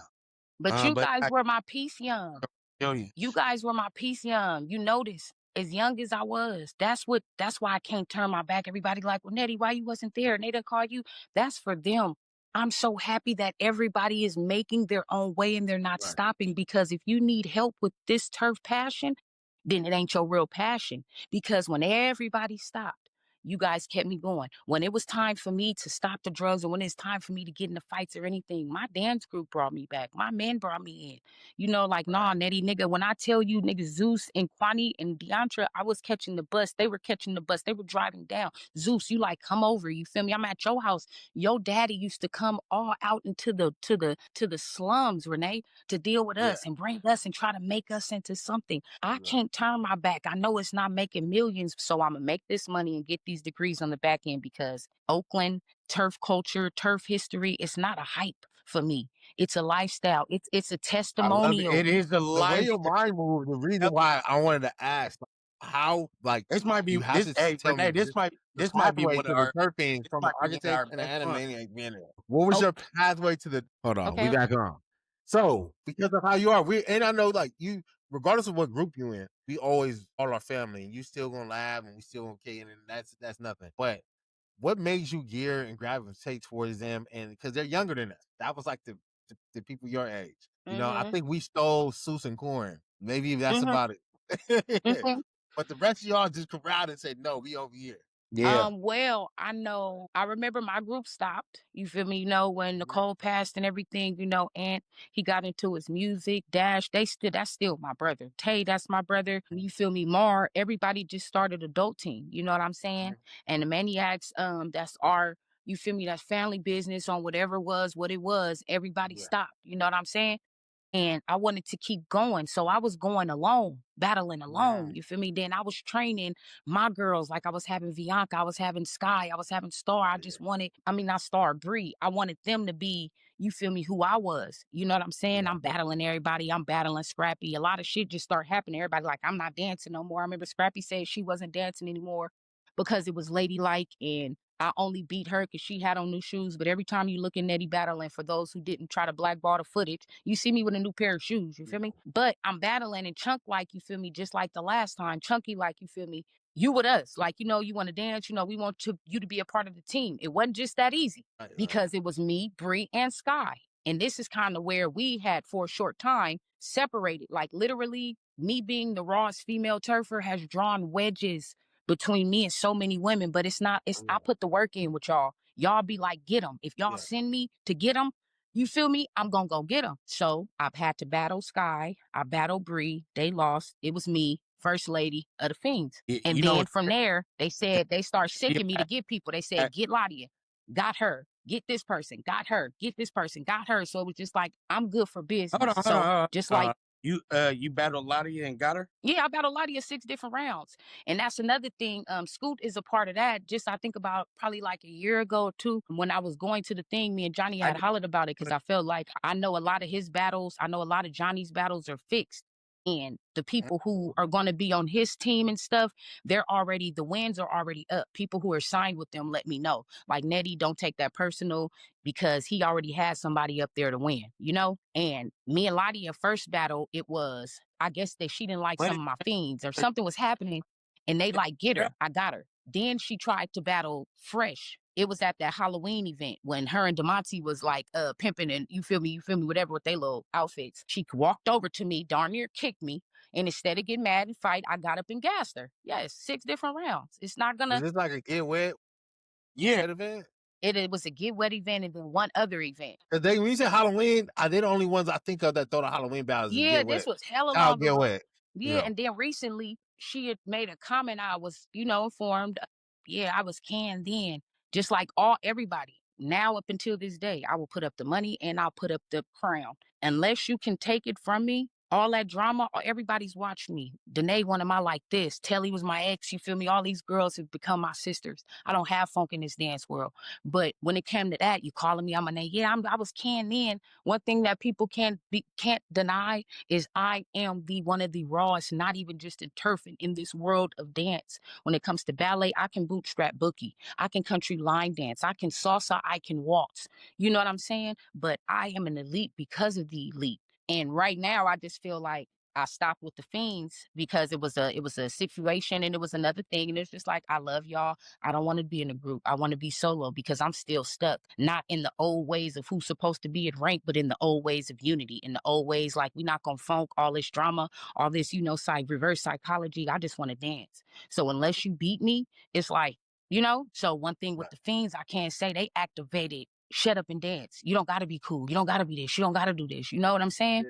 But you guys were my peace young. Millions. You guys were my peace young. You notice, as young as I was, that's why I can't turn my back. Everybody like, well, Netty, why you wasn't there? And they didn't call you. That's for them. I'm so happy that everybody is making their own way and they're not stopping, because if you need help with this turf passion, then it ain't your real passion. Because when everybody stopped, you guys kept me going. When it was time for me to stop the drugs, or when it's time for me to get into fights or anything, my dance group brought me back. My men brought me in. You know, like, nah, Netty, nigga, when I tell you, nigga, Zeus and Kwani and Deantra, I was catching the bus. They were catching the bus. They were driving down. Zeus, you like, come over. You feel me? I'm at your house. Your daddy used to come all out into the slums, Renee, to deal with us and bring us and try to make us into something. I can't turn my back. I know it's not making millions, so I'm gonna make this money and get these degrees on the back end, because Oakland, turf culture, turf history, it's not a hype for me. It's a lifestyle. It's a testimonial. It is a the way your mind moves. The reason why I wanted to ask how, like, this might be you have this. to Hey, tell Renee, me this might be pathway one to of the our surfing from an architect and an animaniac being there. What was your pathway to the? Hold on, we back on. So because of how you are, and I know, like, you, regardless of what group you in, we always all our family, and you still gonna laugh and we still gonna kick it, and that's nothing. But what made you gear and gravitate towards them? And because they're younger than us, that was like the people your age. You know, I think we stole Seuss and Corn. Maybe that's about it. But the rest of y'all just corralled and said, no, we over here. Yeah. Well, I know, I remember my group stopped. You feel me? You know, when Nicole passed and everything, you know, Ant, he got into his music. Dash, that's still my brother. Tay, that's my brother. You feel me? Mar, everybody just started adult team. You know what I'm saying? And the Maniacs, that's our, you feel me? That's family business on whatever was what it was. Everybody stopped. You know what I'm saying? And I wanted to keep going. So I was going alone, battling alone. You feel me? Then I was training my girls. Like, I was having Bianca, I was having Sky, I was having Star. I just wanted, not Star, Bree. I wanted them to be, you feel me, who I was. You know what I'm saying? I'm battling everybody. I'm battling Scrappy. A lot of shit just started happening. Everybody like, I'm not dancing no more. I remember Scrappy said she wasn't dancing anymore because it was ladylike, and I only beat her because she had on new shoes. But every time you look at Netty battling, for those who didn't try to blackball the footage, you see me with a new pair of shoes. You feel me? But I'm battling and Chunk like, you feel me, just like the last time. Chunky like, you feel me, you with us. Like, you know, you want to dance. You know, we want you to be a part of the team. It wasn't just that easy, because it was me, Bree, and Sky. And this is kind of where we had, for a short time, separated. Like, literally, me being the rawest female turfer has drawn wedges between me and so many women. But it's not, I put the work in with y'all. Y'all be like, get them. If y'all send me to get them, you feel me, I'm gonna go get them. So I've had to battle Sky. I battled Bree. They lost. It was me, first lady of the Fiends. And then from there, they said, they start sicking me to get people. They said, get Ladia, got her. Get this person, got her. Get this person, got her. So it was just like, I'm good for business. Hold on. Just like you battled Ladia and got her? Yeah, I battled Ladia 6 different rounds. And that's another thing. Scoot is a part of that. Just, I think about probably like a year ago or two, when I was going to the thing, me and Johnny had hollered about it, because I felt like I know a lot of his battles. I know a lot of Johnny's battles are fixed. And the people who are going to be on his team and stuff, the wins are already up. People who are signed with them let me know. Like, Netty, don't take that personal, because he already has somebody up there to win, you know? And me and Ladia first battle, it was, I guess that she didn't like some of my fiends, or something was happening, and they like, get her. I got her. Then she tried to battle Fresh. It was at that Halloween event when her and Demonte was like pimping, and you feel me, whatever, with their little outfits. She walked over to me, darn near kicked me, and instead of getting mad and fight, I got up and gassed her. Yes, 6 different rounds. It's not gonna. Was this like a get wet? Event? It was a get wet event, and then one other event. Because when you say Halloween, they're the only ones I think of that throw the Halloween battles. Yeah, Get this wet. was hella I'll long get ago. wet. Yeah, and then recently she had made a comment. I was, informed. Yeah, I was canned then, just like everybody. Now up until this day, I will put up the money and I'll put up the crown. Unless you can take it from me, all that drama, everybody's watched me. Danae, one of my like this. Telly was my ex. You feel me? All these girls have become my sisters. I don't have funk in this dance world. But when it came to that, you calling me, I'm a name. Yeah, I was canned in. One thing that people can't deny is I am the one of the rawest, not even just in turf and in this world of dance. When it comes to ballet, I can bootstrap boogie. I can country line dance. I can salsa. I can waltz. You know what I'm saying? But I am an elite because of the elite. And right now, I just feel like I stopped with the fiends because it was a situation and it was another thing. And it's just like, I love y'all. I don't want to be in a group. I want to be solo because I'm still stuck, not in the old ways of who's supposed to be at rank, but in the old ways of unity, in the old ways, like we're not going to funk all this drama, all this, reverse psychology. I just want to dance. So unless you beat me, it's like, so one thing with the fiends, I can't say they activated. Shut up and dance. You don't got to be cool. You don't got to be this. You don't got to do this. You know what I'm saying?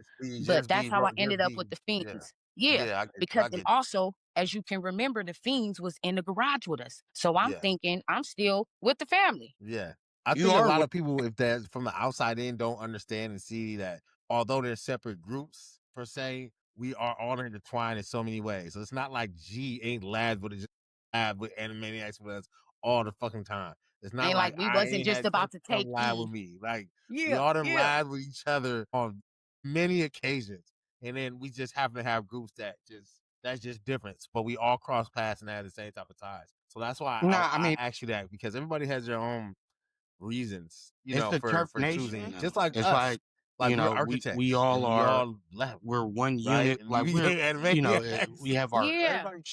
But that's how I ended up with the fiends. Yeah. Because then also, as you can remember, the fiends was in the garage with us. So I'm thinking I'm still with the family. Yeah. I think a lot of people, if that from the outside in, don't understand and see that although they're separate groups per se, we are all intertwined in so many ways. So it's not like G ain't lads with Animaniacs with us all the fucking time. It's not ain't like we wasn't just about to take live with me. Like we all done live with each other on many occasions. And then we just happen to have groups that's just different. But we all cross paths and have the same type of ties. So that's why I ask you that, because everybody has their own reasons, for choosing. Just like it's us. Like we're architects. We all are. Left, we're one right? unit. Like we're, we have our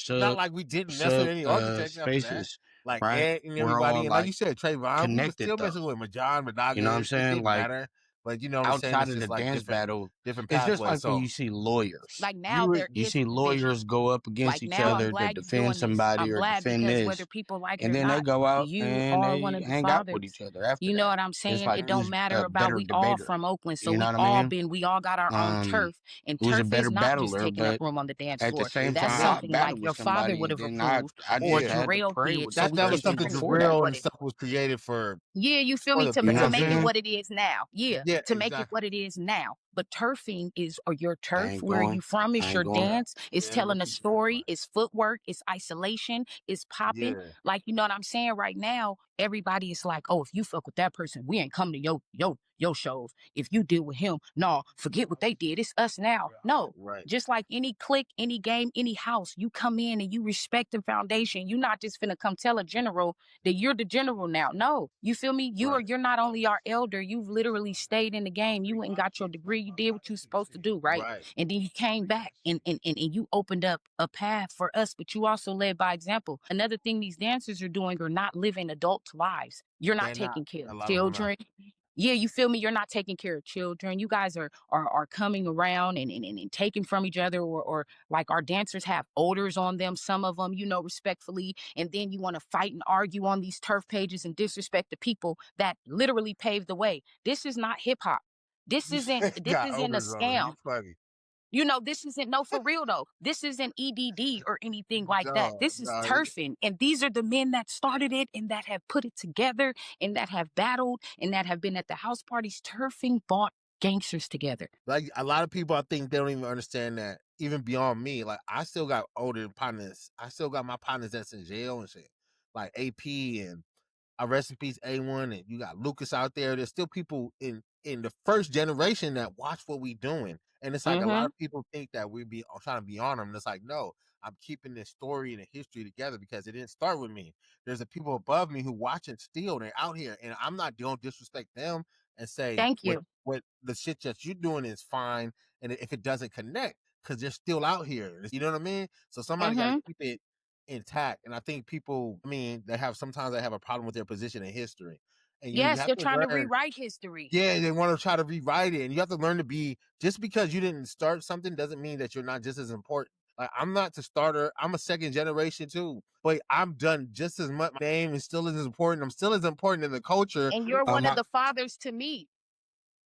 not like we didn't mess with any architects spaces, after that. Like right? Ed and We're everybody, all and like you said, Trayvon, we were still though. messing with Majan, Madaga. You know what I'm saying? It didn't like matter. But you know what I'm saying? outside It's of the just like dance battle, different it's pathways. just like So when you see lawyers. Like now you see lawyers go up against like each now, other to defend somebody or defend this, whether people like it and or then not, they go out you and are they one of the hang out with fathers. each other after You know that. what I'm It's saying? like It don't who's matter a about better we all debater. from Oakland, so You know we what I all mean? we all got our own turf, and Who's a turf better is not just battler, taking up but room on the dance at the floor. same That's time, I something like battled your with father somebody, would have then approved, I or just had to Jarrell pray did. with So that we was just somebody something continue before to that. Jarrell put and it. stuff was created for. Yeah, you feel me? the To You know what I'm make it saying? what it is now. Yeah, Yeah, to make it exactly. what it is now. But turfing is, or your I turf, ain't where are going. you from? I It's ain't your going. dance. It's Yeah, telling a what you talking story. about? It's footwork. It's isolation. It's popping. Yeah. Like, you know what I'm saying? Right now, everybody is like, oh, if you fuck with that person, we ain't come to your shows. If you deal with him, no, forget what they did. It's us now. No. Right. Just like any clique, any game, any house, you come in and you respect the foundation. You're not just finna come tell a general that you're the general now. No, you feel me? You're not only our elder, you've literally stayed in the game. You went and got your degree, you did what you're supposed to do, right? Right. And then you came back and you opened up a path for us, but you also led by example. Another thing these dancers are doing are not living adult lives. You're not They're not. taking care A of lot of them not. children. Yeah, you feel me? You're not taking care of children. You guys are coming around and taking from each other, or like our dancers have odors on them, some of them, respectfully, and then you want to fight and argue on these turf pages and disrespect the people that literally paved the way. This is not hip hop. This You isn't got a odors on them. scam. You funny. This isn't, no, for real though. This isn't EDD or anything like that. No, This is no. turfing. And these are the men that started it and that have put it together and that have battled and that have been at the house parties. Turfing brought gangsters together. Like a lot of people, I think they don't even understand that. Even beyond me, like I still got older partners. I still got my partners that's in jail and shit, like AP and rest in peace A1, and you got Lucas out there. There's still people in the first generation that watch what we doing, and it's like a lot of people think that we be trying to be on them. And it's like, no, I'm keeping this story and the history together because it didn't start with me. There's the people above me who watch it still. They're out here, and I'm not going to disrespect them and say Thank you. what the shit that you're doing is fine, and if it doesn't connect, because they're still out here. You know what I mean? So somebody got to keep it intact. And I think people, sometimes they have a problem with their position in history. And you Yes, have they're to trying to learn. rewrite history. Yeah, they want to try to rewrite it. And you have to learn to be, just because you didn't start something doesn't mean that you're not just as important. Like, I'm not the starter. I'm a second generation too. But I'm done just as much. My name is still as important. I'm still as important in the culture. And you're one of the fathers to me.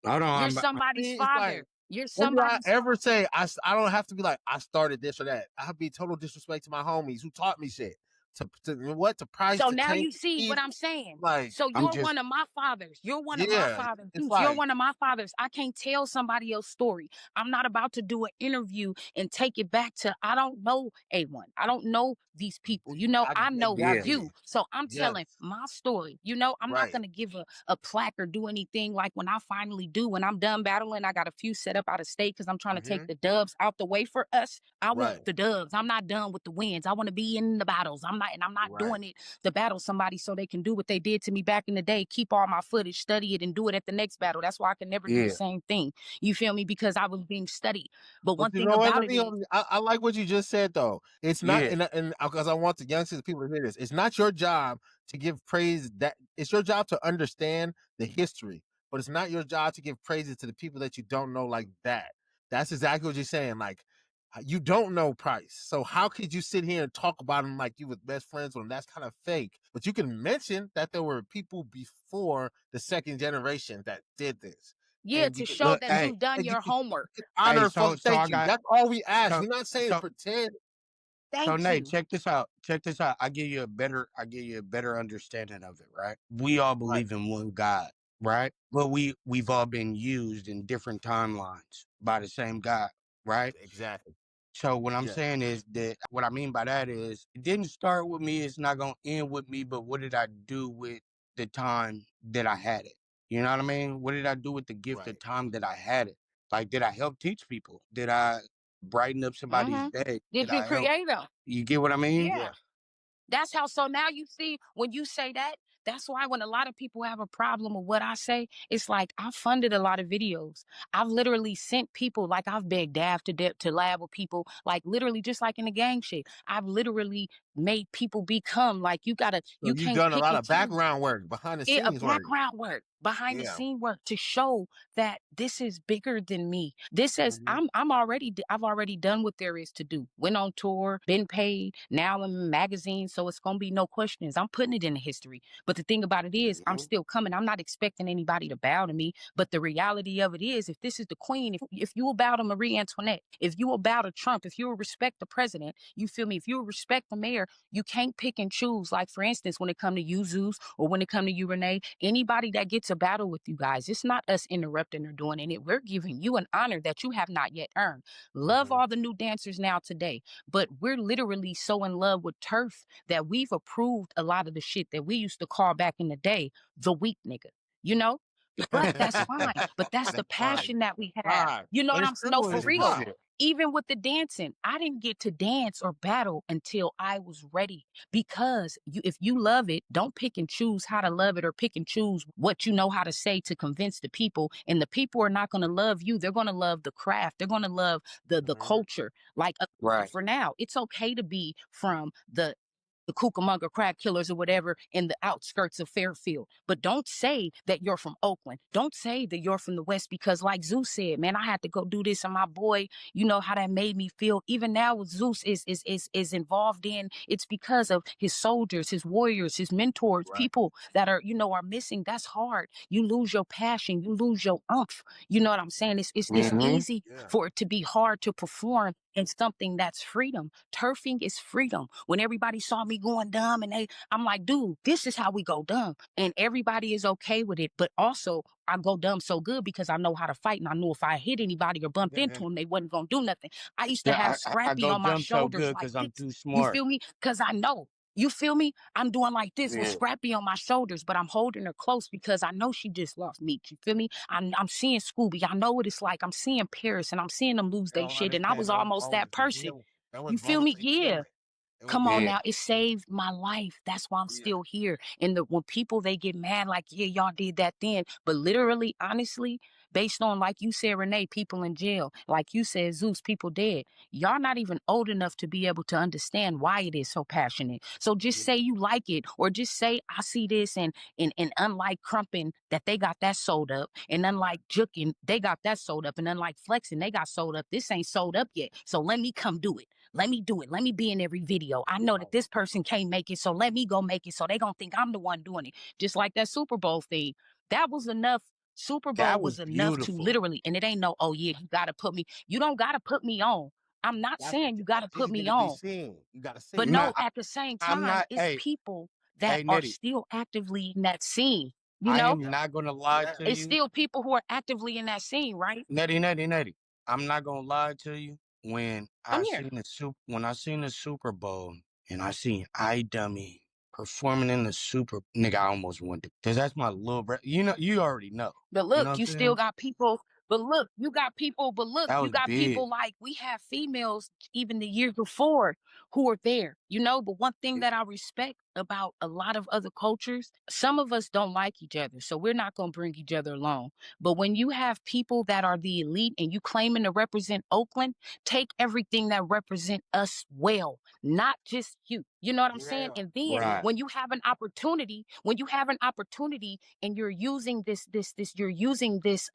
Hold on, You're somebody's father. You're When did I somebody's. ever say I don't have to be like I started this or that? I have to be total disrespect to my homies who taught me shit. To price So to now change you see fees. what I'm saying. Like, So I'm you're just one of my fathers. You're one of my yeah, fathers. it's You're like one of my fathers. I can't tell somebody else's story. I'm not about to do an interview and take it back to I don't know A1. I don't know these people. I know yeah. you. exactly. So I'm Yes, telling my story. I'm not right. gonna give a plaque or do anything like when I finally do. When I'm done battling, I got a few set up out of state because I'm trying to take Hmm. the dubs out the way for us. I want Right, the dubs. I'm not done with the wins. I want to be in the battles. I'm not right. doing it to battle somebody so they can do what they did to me back in the day, keep all my footage, study it, and do it at the next battle. That's why I can never do the Yeah. same thing. You feel me? Because I was being studied. But But one you thing know what? about it is, I like what you just said though. It's not, Yeah. and because I want the youngsters, people to hear this. It's not your job to give praise. That it's your job to understand the history, but it's not your job to give praises to the people that you don't know like that. That's exactly what you're saying. Like you don't know Price, so how could you sit here and talk about him like you were best friends with him? That's kind of fake. But you can mention that there were people before the second generation that did this, yeah, and to you can show Look, that hey, you've done and you your can homework. hey, honor so folks. so I Thank you. got That's all we ask. so We're not saying so pretend. so Thank Nate, you. check this out. Check this out. I give you a better understanding of it, right? We all Right. believe in one God, right? But we've all been used in different timelines by the same God, right? Exactly. So what I'm Yeah. saying is that what I mean by that is it didn't start with me, it's not gonna end with me, but what did I do with the time that I had it? You know what I mean? What did I do with the gift of Right. time that I had it? Like, did I help teach people? Did I brighten up somebody's Mm-hmm. day? Did Did you I help? create them? You get what I mean? Yeah. Yeah. That's how. So now you see, when you say that, that's why when a lot of people have a problem with what I say, it's like I funded a lot of videos. I've literally sent people, like I've begged Dav to lab with people, like literally just like in the gang shit. I've literally made people become like So you you've can't done a pick lot and of choose background work, behind the a scenes work. background work, behind the Yeah. scene work to show that this is bigger than me. This is Hmm. I've already done what there is to do. Went on tour, been paid, now I'm in magazines, so it's gonna be no questions. I'm putting it in history. But the thing about it is I'm Mhm. still coming. I'm not expecting anybody to bow to me. But the reality of it is, if this is the queen, if you will bow to Marie Antoinette, if you will bow to Trump, if you will respect the president, you feel me? If you will respect the mayor, you can't pick and choose. Like for instance, when it come to you, Zeus, or when it come to you, Renee, anybody that gets a battle with you guys, it's not us interrupting or doing it. We're giving you an honor that you have not yet earned. Love Hmm. all the new dancers now today, but we're literally so in love with turf that we've approved a lot of the shit that we used to call back in the day the weak nigga. You know, but that's fine. But that's the That's fine. passion that we have. Fine. You know But what it's I'm saying? No, for privilege, Real real. though. shit. Even with the dancing, I didn't get to dance or battle until I was ready. Because if you love it, don't pick and choose how to love it or pick and choose what you know how to say to convince the people. And the people are not going to love you. They're going to love the craft. They're going to love the Hmm. culture. Like Right. for now, it's okay to be from the Cucamonga crack killers or whatever in the outskirts of Fairfield. But don't say that you're from Oakland. Don't say that you're from the West because like Zeus said, man, I had to go do this and my boy, you know how that made me feel. Even now what Zeus is involved in, it's because of his soldiers, his warriors, his mentors, Right. people that are, are missing. That's hard. You lose your passion, you lose your umph. You know what I'm saying? It's Hmm. easy Yeah. for it to be hard to perform in something that's freedom. Turfing is freedom. When everybody saw me going dumb I'm like, dude, this is how we go dumb. And everybody is okay with it. But also, I go dumb so good because I know how to fight. And I knew if I hit anybody or bumped into them, they wasn't going to do nothing. I used to have Yeah, I Scrappy go on my dumb so shoulders good like because I'm this. too You smart. feel me? Because I know. You feel me? I'm doing like this with Yeah. Scrappy on my shoulders, but I'm holding her close because I know she just lost meat. You feel me? I'm seeing Scooby. I know what it's like. I'm seeing Paris and I'm seeing them lose They their don't shit. And I understand. was That was almost that bonus. They person. feel it. That was You feel bonus. me? They feel Yeah. it. It was Come on Yeah. now, it saved my life. That's why I'm yeah. still here. And when people they get mad, like, yeah, y'all did that then. But literally, honestly, based on like you said, Renee, people in jail, like you said, Zeus, people dead. Y'all not even old enough to be able to understand why it is so passionate. So just Yeah. say you like it, or just say I see this and unlike Crumpin, that they got that sold up, and Right. unlike Jukin, they got that sold up, and unlike Flexing, they got sold up. This ain't sold up yet. So let me come do it. Let me do it. Let me be in every video. I know that Right. this person can't make it, so let me go make it. So they gonna think I'm the one doing it. Just like that Super Bowl thing. That was enough Super Bowl That was was enough to beautiful. literally, and it ain't no, oh yeah, you gotta put me. You don't gotta put me on. I'm not That's saying you gotta you put just me need to be on. seen. You gotta see But it. Nah, no, at the same I'm time, not. it's Hey, people that hey, are Netty. still actively in that scene. You I know, am not gonna lie Yeah. to it's you. still people who are actively in that scene, right? Netty. I'm not gonna lie to you. I'm here. When I seen the Super Bowl and I seen I Dummy performing in the Super, nigga, I almost went to, cause that's my little bro. You know, you already know. But You know look, what I'm you still saying? got people. But look, you got people. But look, That you was got big. people like we have females even the year before who are there, you know. But one thing that I respect about a lot of other cultures, some of us don't like each other. So we're not going to bring each other along. But when you have people that are the elite and you claiming to represent Oakland, take everything that represent us well, not just you. You know what I'm saying? Yeah. And then Right. when you have an opportunity, and you're using you're using this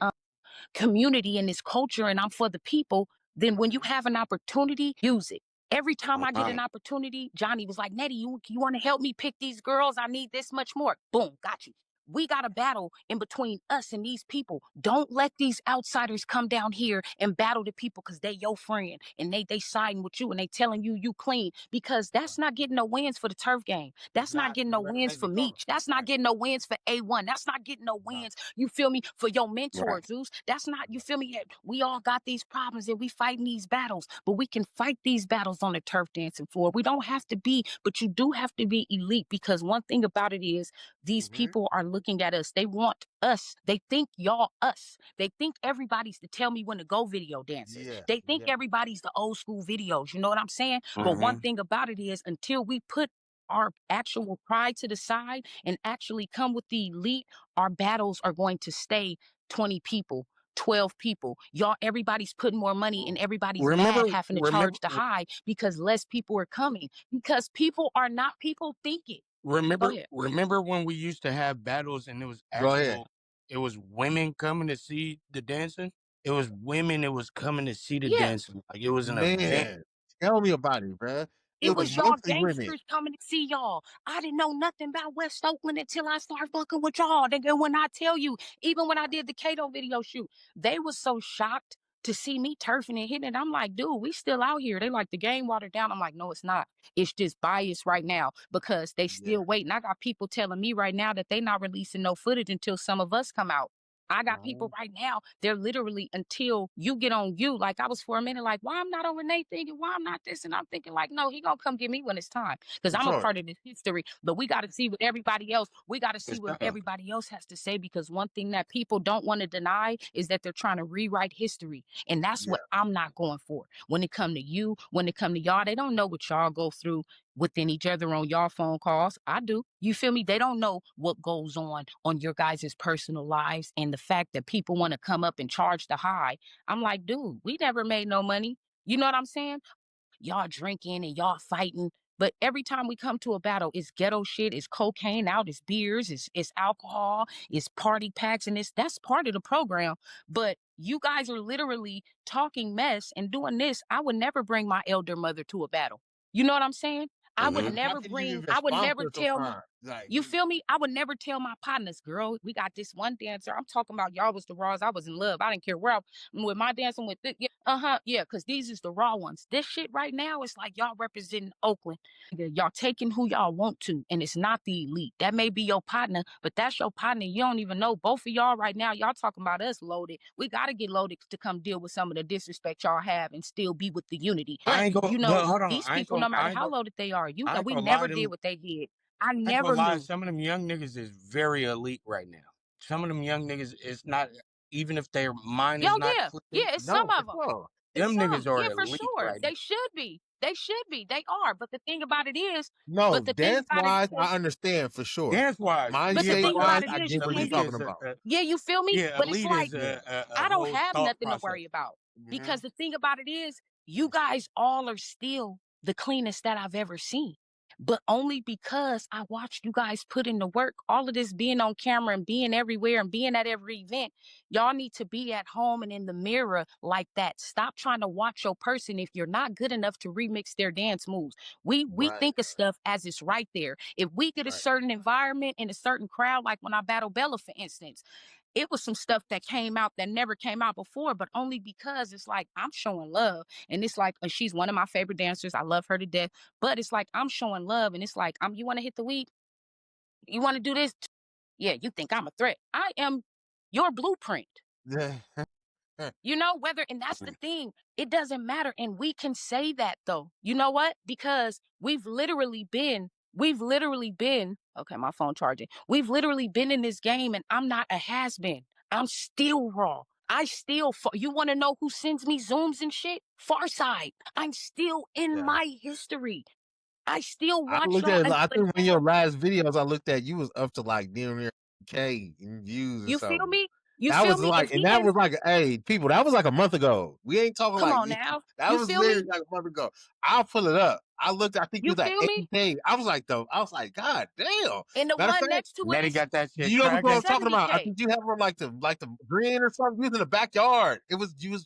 community and this culture and I'm for the people, then when you have an opportunity, use it. Every time I get an Right. opportunity, Johnny was like, Netty, you want to help me pick these girls? I need this much more. Boom, got you. We got a battle in between us and these people. Don't let these outsiders come down here and battle the people because they your friend and they siding with you and they telling you you clean, because that's not getting no wins for the turf game. That's not getting Exactly. no Right. wins There for you go. Meech. That's not Right. getting no wins for A1. That's not getting no Right. wins, you feel me, for your mentor, Right. Zeus. That's not, you feel me? We all got these problems and we fighting these battles, but we can fight these battles on the turf dancing floor. We don't have to be, but you do have to be elite, because one thing about it is these Mm-hmm. people are looking at us. They want us. They think y'all us. They think everybody's the tell me when to go video dancers. Yeah. They think Yeah. everybody's the old school videos. You know what I'm saying? But one Mm-hmm. thing about it is until we put our actual pride to the side and actually come with the elite, our battles are going to stay 20 people, 12 people. Y'all, everybody's putting more money and everybody's Remember, mad having to charge the high because less people are coming, because people are not, people think it. Go ahead. remember when we used to have battles and Go ahead. it was women coming to see the dancing. It was women that was coming to see the Yeah. dancing. Like it was an event. Man, tell me about it, bruh. It It was was y'all mostly women. gangsters coming to see y'all. I didn't know nothing about West Oakland until I started fucking with y'all. Nigga, when I tell you, even when I did the Cato video shoot, they was so shocked to see me turfing and hitting it. I'm like, dude, we still out here. They like the game watered down. I'm like, no, it's not. It's just bias right now because they Yeah. still waiting. I got people telling me right now that they not releasing no footage until some of us come out. I got people right now, they're literally until you get on you. Like I was for a minute, like, why I'm not on Renee thinking, why I'm not this? And I'm thinking, like, no, he gonna come get me when it's time. Because For I'm a sure. part of this history. But we gotta see what everybody else, we gotta For see what sure. everybody else has to say. Because one thing that people don't want to deny is that they're trying to rewrite history. And that's Yeah. what I'm not going for. When it come to you, when it come to y'all, they don't know what y'all go through within each other on y'all phone calls. I do. You feel me? They don't know what goes on your guys' personal lives, and the fact that people want to come up and charge the high. I'm like, dude, we never made no money. You know what I'm saying? Y'all drinking and y'all fighting. But every time we come to a battle, it's ghetto shit, it's cocaine out, it's beers, it's alcohol, it's party packs, and that's part of the program. But you guys are literally talking mess and doing this. I would never bring my elder mother to a battle. You know what I'm saying? How can you even I would never sponsor so tell my, far? Like, you feel me? I would never tell my partners, girl, we got this one dancer. I'm talking about y'all was the raws. I was in love. I didn't care where with my dancing with this. Yeah, yeah, because these is the raw ones. This shit right now, it's like y'all representing Oakland. Y'all taking who y'all want to, and it's not the elite. That may be your partner, but that's your partner. You don't even know. Both of y'all right now, y'all talking about us loaded. We got to get loaded to come deal with some of the disrespect y'all have and still be with the unity. I But, ain't gonna, you know, but hold on. these people, no matter how loaded they are, I ain't we gonna lie never to did them. what they did. I I ain't gonna never lie. knew. Some of them young niggas is very elite right now. Some of them young niggas is not, even if their mind Yo, is not yeah. clear, Yeah, it's some no, for of them. sure. It's them niggas some. are Yeah, for elite sure. right now. They should be. They should be. They are. But the thing about it is, No, but the thing dance about it wise, is, I understand for sure. Dance wise, but the yeah, Mindset but thing about wise, it I is, get you what he's can't elite get, talking is about. yeah, you feel me? yeah, But it's elite like, is Yeah. a I don't whole have thought nothing to process. worry about, Hmm. because the thing about it is, you guys all are still the cleanest that I've ever seen. But only because I watched you guys put in the work, all of this being on camera and being everywhere and being at every event, y'all need to be at home and in the mirror like that. Stop trying to watch your person if you're not good enough to remix their dance moves. We Right. think of stuff as it's right there. If we get a Right. certain environment and a certain crowd, like when I battle Bella, for instance, it was some stuff that came out that never came out before, but only because it's like I'm showing love. And it's like she's one of my favorite dancers. I love her to death. But it's like I'm showing love, and it's like you want to hit the weed? You want to do this? Yeah, you think I'm a threat. I am your blueprint. Yeah. You know, and that's the thing, it doesn't matter. And we can say that though. You know what? Because we've literally been, okay, my phone charging. We've literally been in this game, and I'm not a has been. I'm still raw. You want to know who sends me Zooms and shit? Farside. I'm still in Yeah. my history. I still I watch looked y'all. at. I think one of your last videos I looked at, you was up to like near K in views or You feel something. me? You That feel was me? like, If and he that can, was like, hey, people, that was like a month ago. We ain't talking come like on now. that You was feel me? literally like a month ago. I'll pull it up. I looked. I think it You was like feel me? 80K. I was like, God damn. And the Matter of one fact, next to it Netty is got that do shit you know what I'm cracking. talking about? I 70K. think you have them like the green or something. You was in the backyard.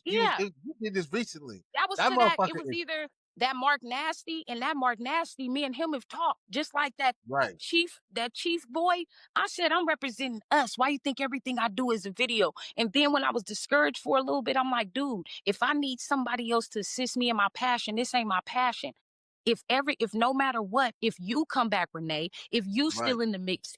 Yeah. You did this recently. That was That to that. It motherfucker was is either that Mark Nasty, and that Mark Nasty, me and him have talked just like that right. chief boy. I said, I'm representing us. Why you think everything I do is a video? And then when I was discouraged for a little bit, I'm like, dude, if I need somebody else to assist me in my passion, this ain't my passion. If no matter what, if you come back, Renee, if you Right. still in the mix,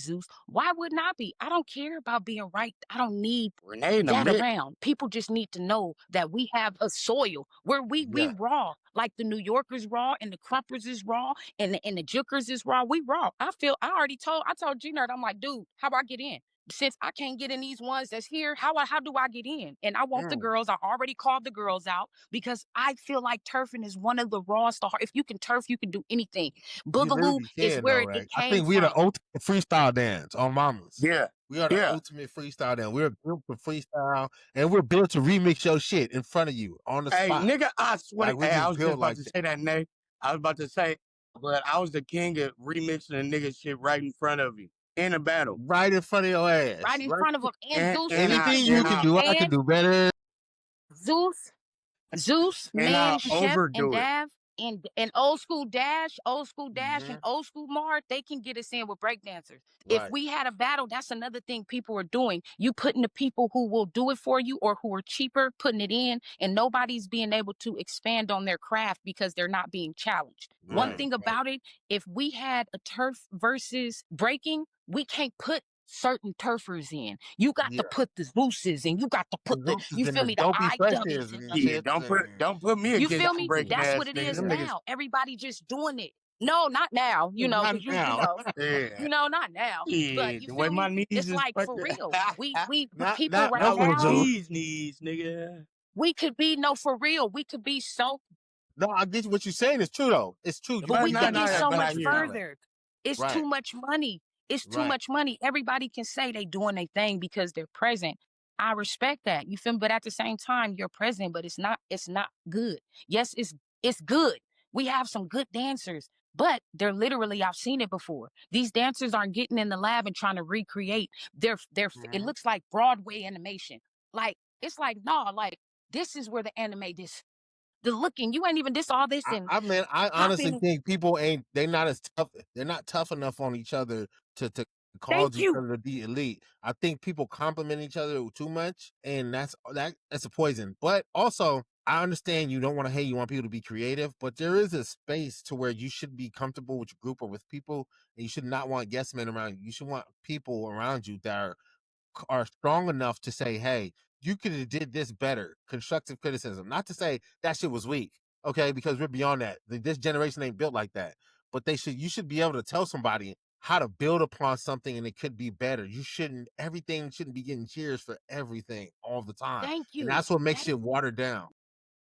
Zeus, why wouldn't I be? I don't care about being right. I don't need Renee in the that mix. around. People just need to know that we have a soil where we Yeah. raw, like the New Yorkers raw, and the Crumpers is raw, and the Jukers is raw. We raw. I told G Nerd, I'm like, dude, how do I get in? Since I can't get in these ones that's here, how do I get in? And I want the girls. I already called the girls out because I feel like turfing is one of the rawest. If you can turf, you can do anything. You Boogaloo literally is can where though, it right? I came think we are the from. ultimate freestyle dance on mamas. Yeah. We are the Yeah. ultimate freestyle dance. We're built for freestyle, and we're built to remix your shit in front of you on the Hey, spot. nigga, I swear Like to we hey, I just was just built about like to that. say that, Nate. I was about to say, but I was the king of remixing a nigga shit right in front of you in a battle. Right in front of your ass. Right in Right? front of them. And Zeus, Anything you can do, I can do better. Zeus, and Man, I'll Chef, and overdo it. Dav, and Old School Dash, Mhm. and Old School Mar, they can get us in with breakdancers. If Right. we had a battle, that's another thing people are doing. You putting the people who will do it for you or who are cheaper, putting it in, and nobody's being able to expand on their craft because they're not being challenged. One Right. thing about it, if we had a turf versus breaking, we can't put certain turfers in. You got to Yeah. put the Zeus's, and you got to put the, Zeus is you in feel the me, the dopey IWs freshes and and the, Yeah, shit. don't put me you against feel some me? breaking That's ass what it niggas. is Them niggas, now. Everybody just doing it. No, not now, Not because now. yeah. not now. But Yeah, you the way feel my me? knees It's is like for fucking. real. We people Not right Not Uncle with now, Zeus. these nigga. we could be no for real. We could be so, No, I get you. What you're saying is true though. It's true. You but But we you no, could got no, the get yeah, so but talent. I much You hear you. talent. further. It's too Right. much money. It's too Right. much money. Everybody can say they doing their thing because they're present. I respect that. You feel me? But at the same time, you're present, but it's not good. Yes, it's good. We have some good dancers, but they're literally, I've seen it before. These dancers aren't getting in the lab and trying to recreate it Mhm. looks like Broadway animation. Like, it's like, no, like this is where the anime the looking, you ain't even this all this and I mean, I honestly popping. think people ain't they're not as tough. They're not tough enough on each other to cause Thank each you. other to be elite. I think people compliment each other too much, and that's a poison. But also, I understand you don't want to hate. You want people to be creative, but there is a space to where you should be comfortable with your group or with people, and you should not want yes men around you. You should want people around you that are strong enough to say, "Hey, you could have did this better." Constructive criticism, not to say that shit was weak, okay? Because we're beyond that. This generation ain't built like that. But you should be able to tell somebody how to build upon something, and it could be better. Everything shouldn't be getting cheers for everything all the time, Thank and you. that's what makes it watered down.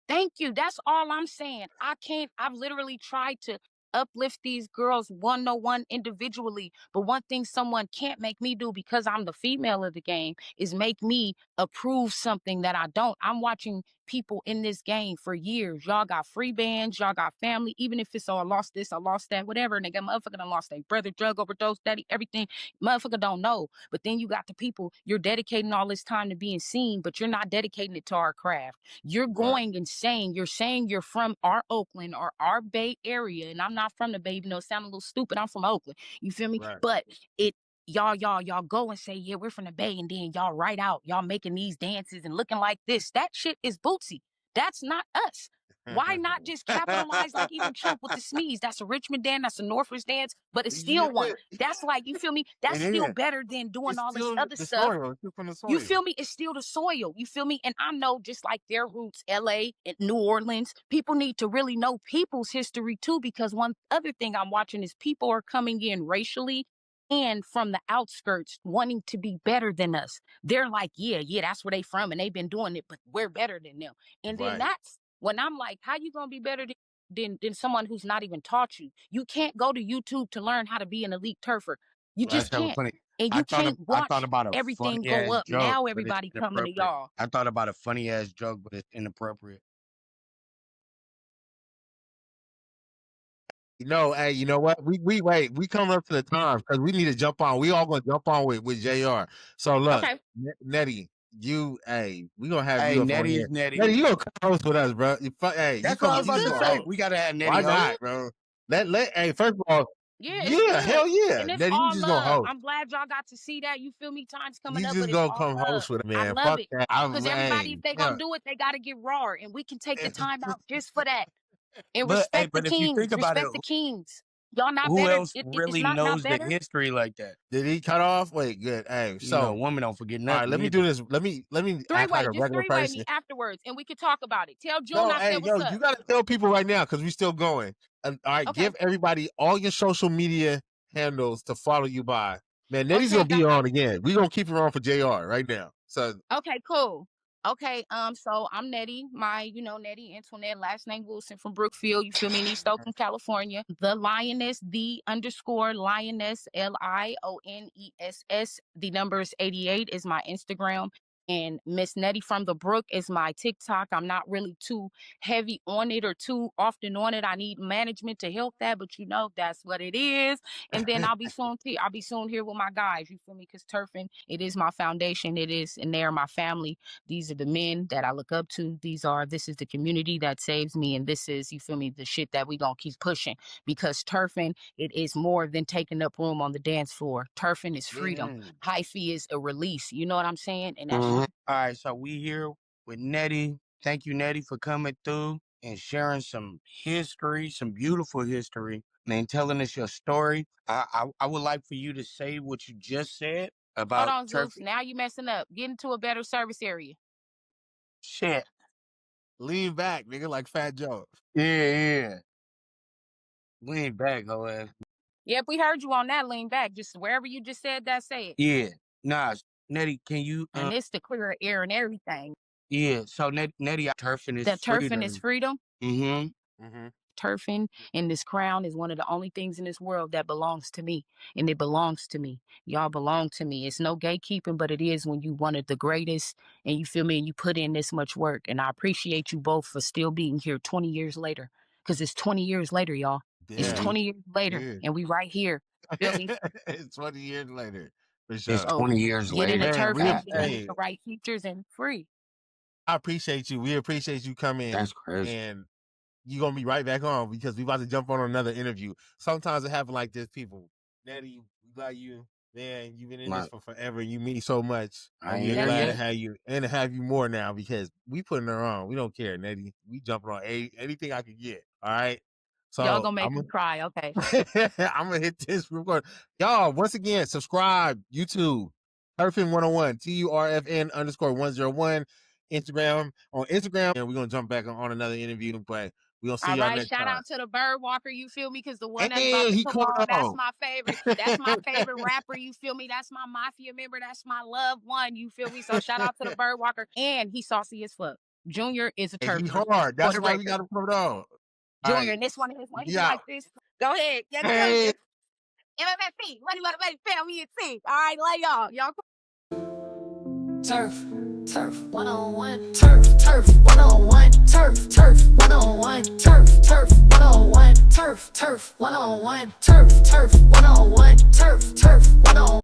Thank you. That's all I'm saying. I've literally tried to uplift these girls one on one individually. But one thing someone can't make me do because I'm the female of the game is make me approve something that I don't. I'm watching people in this game for years. Y'all got free bands, y'all got family, even if it's, oh, I lost this, I lost that, whatever. And they got motherfucker done lost their brother, drug overdose, daddy, everything. Motherfucker don't know. But then you got the people, you're dedicating all this time to being seen, but you're not dedicating it to our craft. You're Right. going and saying you're from our Oakland or our Bay Area, and I'm not from the Bay, even though it sounds a little stupid. I'm from Oakland. You feel me? Right. But it y'all go and say, yeah, we're from the Bay, and then y'all write out, y'all making these dances and looking like this. That shit is Bootsy. That's not us. Why not just capitalize like even Trump with the Smees? That's a Richmond dance, that's a Northwest dance, but it's still one. That's like, you feel me? That's still better than doing It's all this still other the stuff. soil. It's still from the soil. You feel me? It's still the soil. You feel me? And I know just like their roots, LA and New Orleans, people need to really know people's history too, because one other thing I'm watching is people are coming in racially and from the outskirts wanting to be better than us. They're like, yeah, that's where they from and they've been doing it, but we're better than them. And then that's when I'm like, how you gonna be better than someone who's not even taught you? You can't go to YouTube to learn how to be an elite turfer. You just can't. Funny. And you can't I watch thought about a everything funny go ass up. joke, Now but it's everybody coming to inappropriate. y'all. I thought about a funny ass joke, but it's inappropriate. Hey, you know what? We wait. We coming up to the time because we need to jump on. We all gonna jump on with JR. So look, Okay. Netty, we gonna have Hey, you up on Netty here. is Netty. You gonna co-host with us, bro. Hey, that's what I was about to say. We gotta have Netty. Why not, bro? Hey, first of all, hell yeah. And it's Netty, all you just love. gonna host. I'm glad y'all got to see that. You feel me? Time's coming You up, just but gonna it's come all host love. with it, man. I love Fuck it. that. Because everybody, if they gonna do it, they gotta get raw. And we can take the time out just for that. And respect the if you kings. think about Respect it, the kings. Y'all not who better. else It's really not knows the better. history like that? Did he cut off? Wait, good. Hey, You know, women don't forget nothing. all right, let me do this. Let me act like a Just regular three-way person. me afterwards, and we can talk about it. Tell June No, I said what's up. you gotta tell people right now because we still going. And all right, give everybody all your social media handles to follow you by. Man, Netty's gonna be on again. We're gonna keep her on for JR right now. So okay, cool. Okay, so I'm Netty, Netty Antoinette, last name Wilson from Brookfield, you feel me, in East Oakland, California. The Lioness, _Lioness, LIONESS. The number is 88 is my Instagram. And Miss Netty from the Brook is my TikTok. I'm not really too heavy on it or too often on it. I need management to help that, but that's what it is. And then I'll be soon here with my guys. You feel me? Because turfing, it is my foundation. It is, and they're my family. These are the men that I look up to. This is the community that saves me. And this is, you feel me, the shit that we gonna keep pushing. Because turfing, it is more than taking up room on the dance floor. Turfing is freedom. Hyphy is a release. You know what I'm saying? And that's all right, so we here with Netty. Thank you, Netty, for coming through and sharing some history, some beautiful history, and telling us your story. I would like for you to say what you just said about hold on, Zeus. Now you messing up. Get into a better service area. Shit. Lean back, nigga, like Fat Joe. Yeah. Lean back, ho ass. Yep, we heard you on that. Lean back. Just wherever you just said that, say it. Yeah. Nah, Netty, can you and it's to clear air and everything. Yeah, so Netty, turfing is freedom. Turfing is freedom. Mm-hmm. Turfing and this crown is one of the only things in this world that belongs to me. And it belongs to me. Y'all belong to me. It's no gatekeeping, but it is when you one of the greatest and you feel me and you put in this much work. And I appreciate you both for still being here 20 years later. Because it's 20 years later, y'all. Yeah. It's 20 years later. And we right here. Feel me? It's 20 years later. For sure. It's 20 years later. Get in the turfing, get the right features and free. I appreciate you. We appreciate you coming. That's crazy. And you're going to be right back on because we about to jump on another interview. Sometimes it happens like this, people. Netty, we love you. Man, you've been in this for forever. You mean so much. I'm glad to have you and to have you more now because we putting her on. We don't care, Netty. We jumping on anything I can get. All right. So y'all gonna make me cry, okay? I'm gonna hit this record. Y'all, once again, subscribe, YouTube, Turfn 101, TURFN_101, Instagram, and we're gonna jump back on another interview, but we're gonna see y'all next time. Shout out to the Bird Walker, you feel me? Because the one that's about to come on, that's my favorite. That's my favorite rapper, you feel me? That's my Mafia member, that's my loved one, you feel me? So shout out to the Bird Walker, and he saucy as fuck. Junior is a turf. He's hard. That's why we gotta put it on. Junior, and this one is one. He's like this. Go ahead. Yeah, hey. MFFP. Money, family, and see. All right, love y'all. Turf 101. Turf 101. Turf 101. Turf 101. Turf 101. Turf 101. Turf 101.